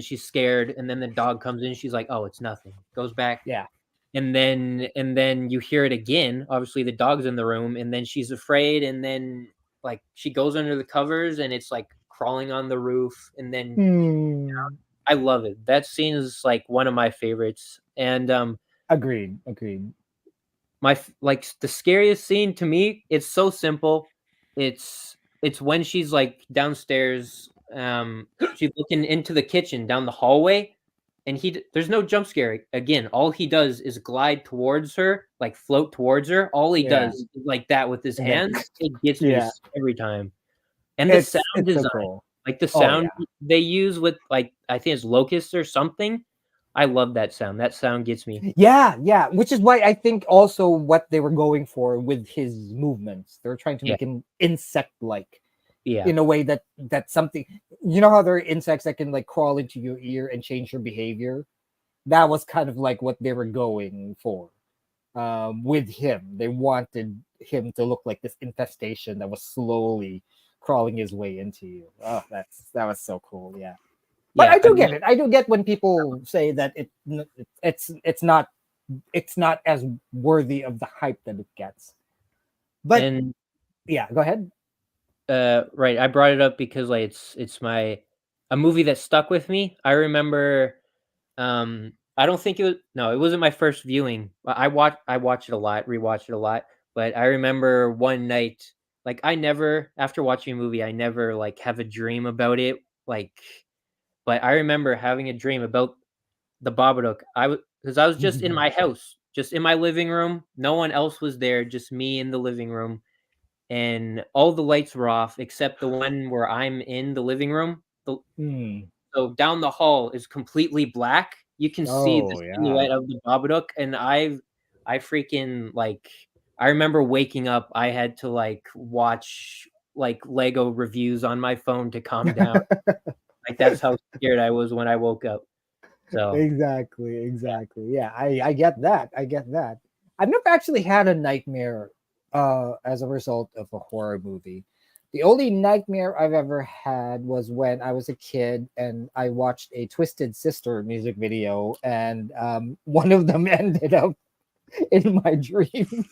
she's scared, and then the dog comes in. She's like, "Oh, it's nothing." Goes back. Yeah. And then you hear it again. Obviously, the dog's in the room, and then she's afraid, and then like she goes under the covers, and it's like crawling on the roof, and then I love it. That scene is like one of my favorites, and agreed. My like the scariest scene to me, it's so simple. It's when she's like downstairs, she's looking into the kitchen down the hallway, and there's no jump scare. Again, all he does is glide towards her, like float towards her. All he does is like that with his hands. It gets me every time. And the sound design, so cool. Like the sound they use with like I think it's locusts or something. I love that sound. That sound gets me. Yeah. Which is why I think also what they were going for with his movements. They were trying to make him insect-like. Yeah. In a way that something, you know how there are insects that can like crawl into your ear and change your behavior? That was kind of like what they were going for. With him. They wanted him to look like this infestation that was slowly crawling his way into you. Oh, that was so cool. Yeah. But I do get it. I do get when people say that it's not as worthy of the hype that it gets. But yeah, go ahead. Right, I brought it up because like it's a movie that stuck with me. I remember, I don't think it wasn't my first viewing. I watched it a lot, rewatched it a lot. But I remember one night, like after watching a movie, I never like have a dream about it, like. But I remember having a dream about the Babadook. Because I was just in my house, just in my living room. No one else was there, just me in the living room. And all the lights were off except the one where I'm in the living room. So down the hall is completely black. You can see the silhouette of the Babadook. And I freaking like, I remember waking up. I had to like watch like Lego reviews on my phone to calm down. Like that's how scared I was when I woke up. So Exactly. Yeah, I get that. I've never actually had a nightmare as a result of a horror movie. The only nightmare I've ever had was when I was a kid and I watched a Twisted Sister music video, and one of them ended up in my dream.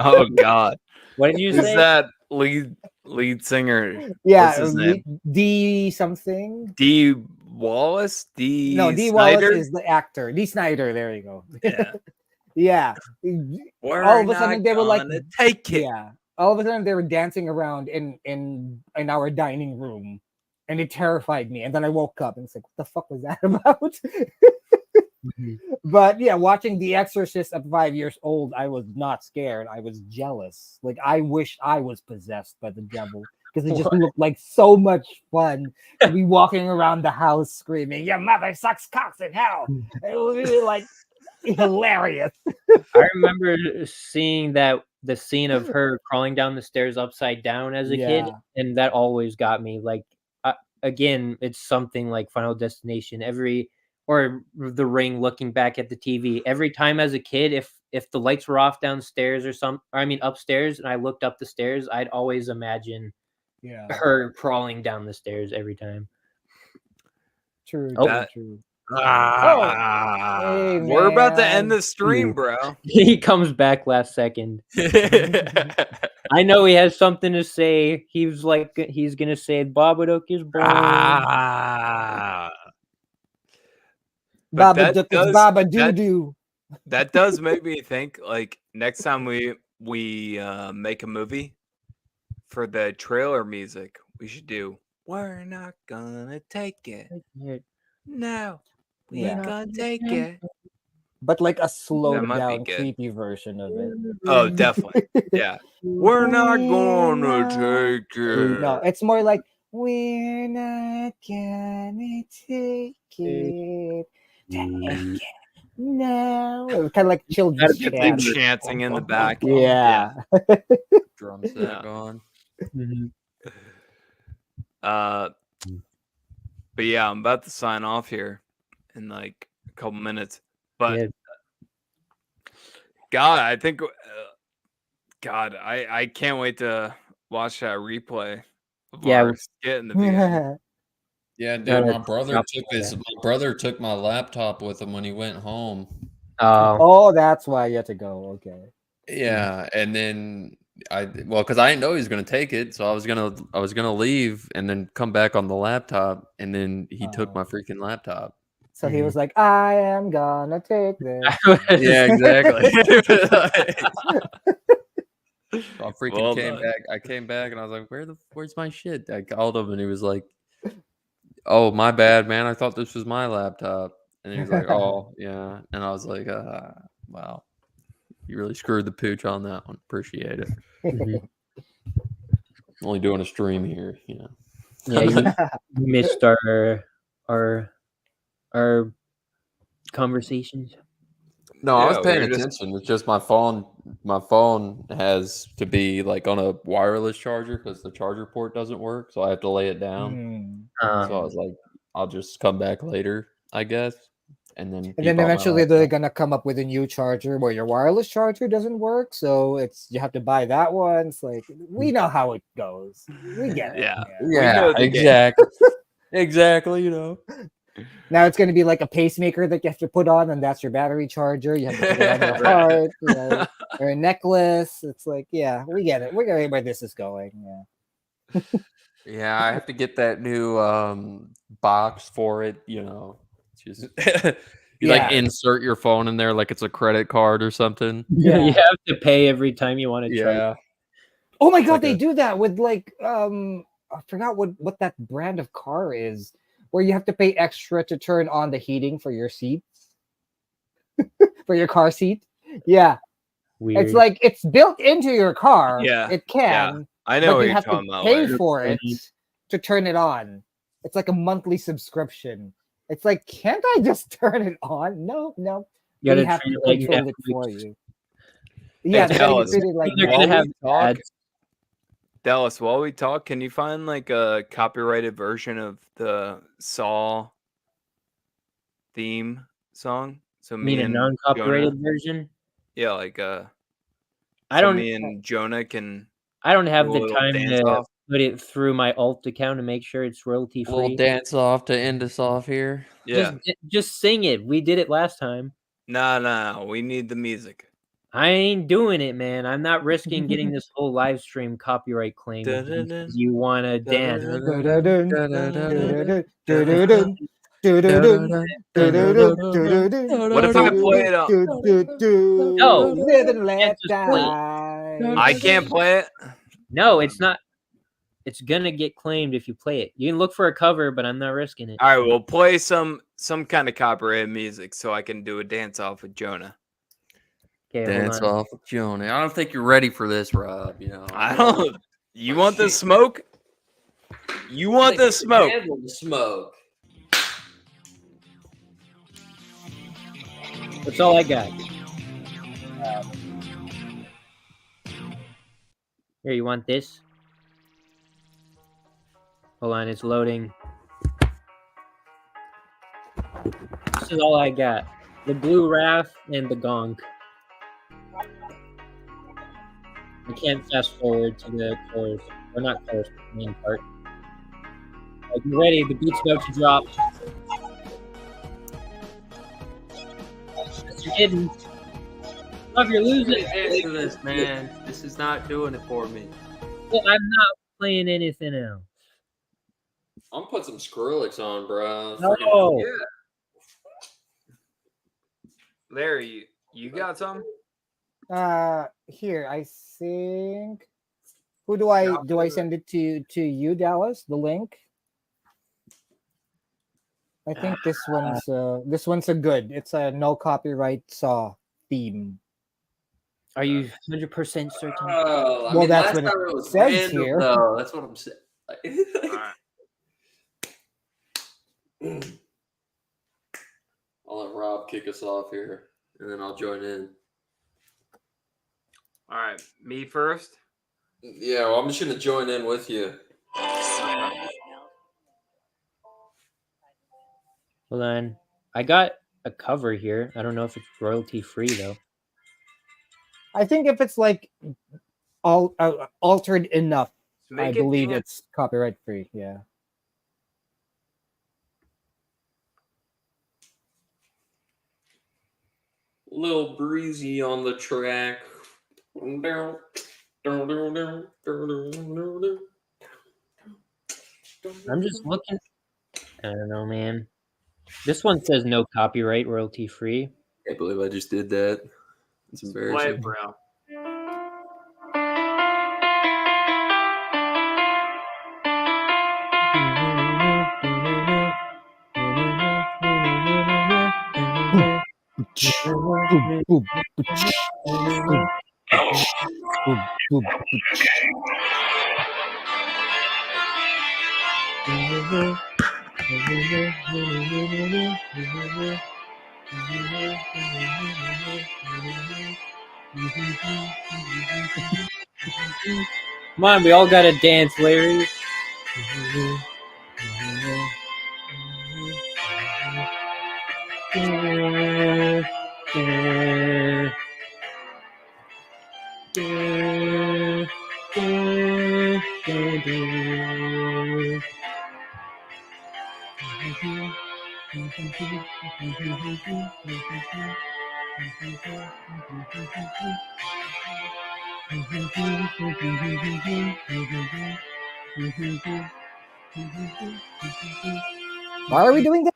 Oh God. what did you Who's say? that lead singer? Yeah, What's his name? D something. D Wallace? D No, D Snyder? Wallace is the actor. D Snyder. There you go. Yeah. Yeah. We're All of a not sudden they were like, gonna take it. yeah. All of a sudden they were dancing around in our dining room, and it terrified me. And then I woke up and it's like, what the fuck was that about? But yeah, watching The Exorcist at 5 years old, I was not scared. I was jealous. Like I wish I was possessed by the devil, because it just looked like so much fun to be walking around the house screaming, "Your mother sucks cocks in hell." It was really like hilarious. I remember seeing the scene of her crawling down the stairs upside down as a kid, Yeah. and that always got me. Like again, it's something like Final Destination. Or The Ring. Looking back at the TV, every time as a kid, if the lights were off downstairs upstairs, and I looked up the stairs, I'd always imagine her crawling down the stairs every time. True. We're about to end the stream, bro. He comes back last second. I know he has something to say. He's gonna say Babadook is born. Babadook is Babadoo. That does make me think. Like next time we make a movie, for the trailer music, we should do "We're not gonna take it." No, we ain't gonna take it. But like a slowed That might be down, good. creepy version of it. Oh, definitely. Yeah. We're not gonna take it. No, it's more like, we're not gonna take it. Take it. No. Kind of like children's Get chant. them chanting in the back. Yeah. Drum set going. But yeah, I'm about to sign off here in like a couple minutes. But God, I think I can't wait to watch that replay of our skit in the beginning. Yeah, dude, my brother took my laptop with him when he went home. Oh, that's why you had to go. Okay. Yeah, and then because I didn't know he was gonna take it, so I was gonna leave and then come back on the laptop, and then he took my freaking laptop. So he was like, "I am gonna take this." Yeah, exactly. I freaking came back. I came back and I was like, "Where's my shit?" I called him and he was like, "Oh, my bad, man. I thought this was my laptop." And he was like, "Oh, yeah." And I was like, "Wow, you really screwed the pooch on that one. Appreciate it." Only doing a stream here, you know. Yeah, you missed our conversations. No, I was paying attention. It's just my phone. My phone has to be like on a wireless charger because the charger port doesn't work, so I have to lay it down. So I was like, I'll just come back later, I guess. And then eventually they're gonna come up with a new charger where your wireless charger doesn't work, so you have to buy that one. It's like, we know how it goes. We get it. Yeah, exactly. Exactly, you know. Now it's going to be like a pacemaker that you have to put on, and that's your battery charger. You have to put it on your heart, or a necklace. It's like, yeah, we get it. We're getting where this is going. Yeah. Yeah, I have to get that new box for it. You know, just like insert your phone in there like it's a credit card or something. Yeah, you have to pay every time you want to try. Yeah. Oh my god, they do that with like I forgot what that brand of car is, where you have to pay extra to turn on the heating for your seats, for your car seat. Yeah. Weird. It's like it's built into your car. Yeah. It can. Yeah. I know but what you you're have talking to about. pay for it to turn it on. It's like a monthly subscription. It's like, can't I just turn it on? No. You we have to control it for you. Yeah, they're gonna have talk. Dallas, while we talk, can you find like a copyrighted version of the Saw theme song? So You me mean a and non-copyrated Jonah, version? yeah, like I so don't. me and Jonah can I don't do have a the little time dance to off. put it through my alt account to make sure it's royalty A little free. dance off to end us off here. Yeah, Just sing it. We did it last time. nah, we need the music. I ain't doing it, man. I'm not risking getting this whole live stream copyright claimed because you want to dance. What if I play it up? No, Live and can't let just play it. die. I can't play it. No, it's not. It's gonna get claimed if you play it. You can look for a cover, but I'm not risking it. All right, we'll play some kind of copyrighted music so I can do a dance off with Jonah. Okay, Dance hold on. off with Jonah. I don't think you're ready for this, Rob. You know. I don't. You want the smoke? You want the smoke? Handle the smoke. That's all I got. Here, you want this? Hold on, it's loading. This is all I got. The blue raft and the gong. I can't fast forward to the chorus. Or not chorus, but the main part. Like, you ready? The beat's about to drop. Yes, you're kidding. Love, you're losing. Answer this, man. This is not doing it for me. Well, I'm not playing anything else. I'm gonna put some Skrillex on, bro. No. Yeah. Larry, you got some? Here, I think. Who do I send it to you, Dallas? The link. I think this one's a good. It's a no copyright Saw theme. Are you 100% certain? Well, that's what it says here. No, that's what I'm saying. I'll let Rob kick us off here, and then I'll join in. All right, me first. Yeah, well, I'm just gonna join in with you. Hold on. I got a cover here. I don't know if it's royalty free though. I think if it's like all altered enough, I believe it's copyright free. Yeah. Little breezy on the track. I'm just looking. I don't know, man. This one says no copyright, royalty free. Can't believe I just did that. It's embarrassing. Play, bro. Come on, we all gotta dance, Larry. Why are we doing that?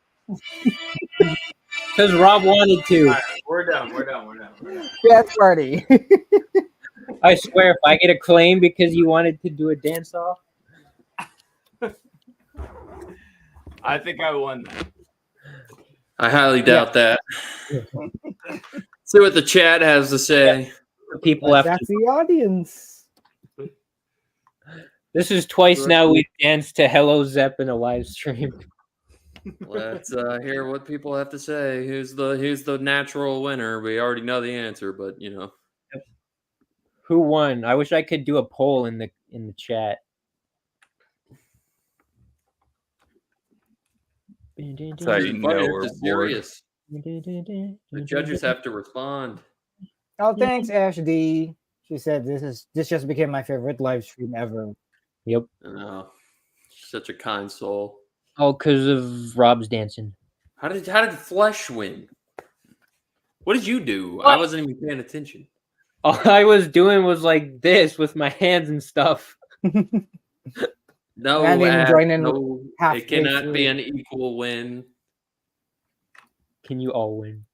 Because Rob wanted to. All right, we're done. Dance party. I swear, if I get a claim because you wanted to do a dance off, I think I won that. I highly doubt that. See what the chat has to say. people Let's have ask to. the audience. This is twice now we've danced to Hello Zepp in a live stream. Let's hear what people have to say. Who's the natural winner? We already know the answer, but you know. Who won? I wish I could do a poll in in the chat. That's how you know Funny, we're this is bored. serious. The judges have to respond. Oh, thanks, Ash D. She said this just became my favorite live stream ever. Yep. Oh, such a kind soul. Oh, because of Rob's dancing. How did Flesh win? What did you do? What? I wasn't even paying attention. All I was doing was like this with my hands and stuff. No, I didn't Ash, join in no, halfway it cannot be through. an equal win. Can you all win?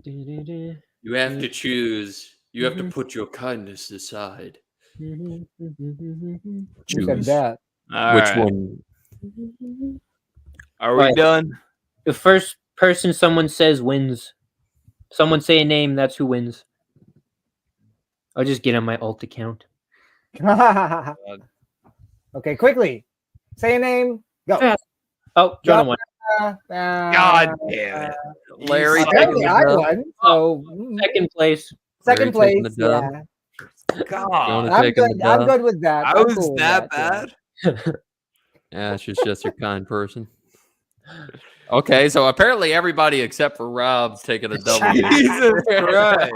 You have to choose. You have to put your kindness aside. Who said Choose. that? All Which right. one? Are we Right. done? The first person someone says wins. Someone say a name, that's who wins. I'll just get on my alt account. Okay, quickly. Say a name. Go. Fast. Oh, Jonah won. God damn it. Larry Apparently taking the I dub. won. So Second place. second Larry taking place. the dub. Yeah. God. Jonah I'm taking good. the I'm dub. good with that. I I'm was cool with that yeah. bad? Ash is just a kind person. Okay, so apparently everybody except for Rob's taking a W. Jesus Christ.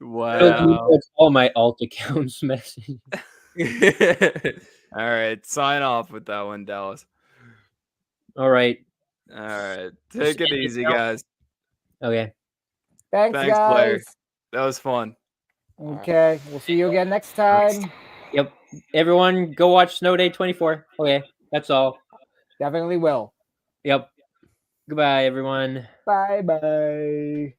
Wow. It's all my alt accounts message. All right. Sign off with that one, Dallas. All right. All right. Take it easy, guys. Okay. Thanks, Thanks, Blair. guys. That was fun. Okay, we'll see you again next time. Yep. Everyone go watch Snow Day 24. Okay. That's all. Definitely will. Yep. Goodbye, everyone. Bye bye.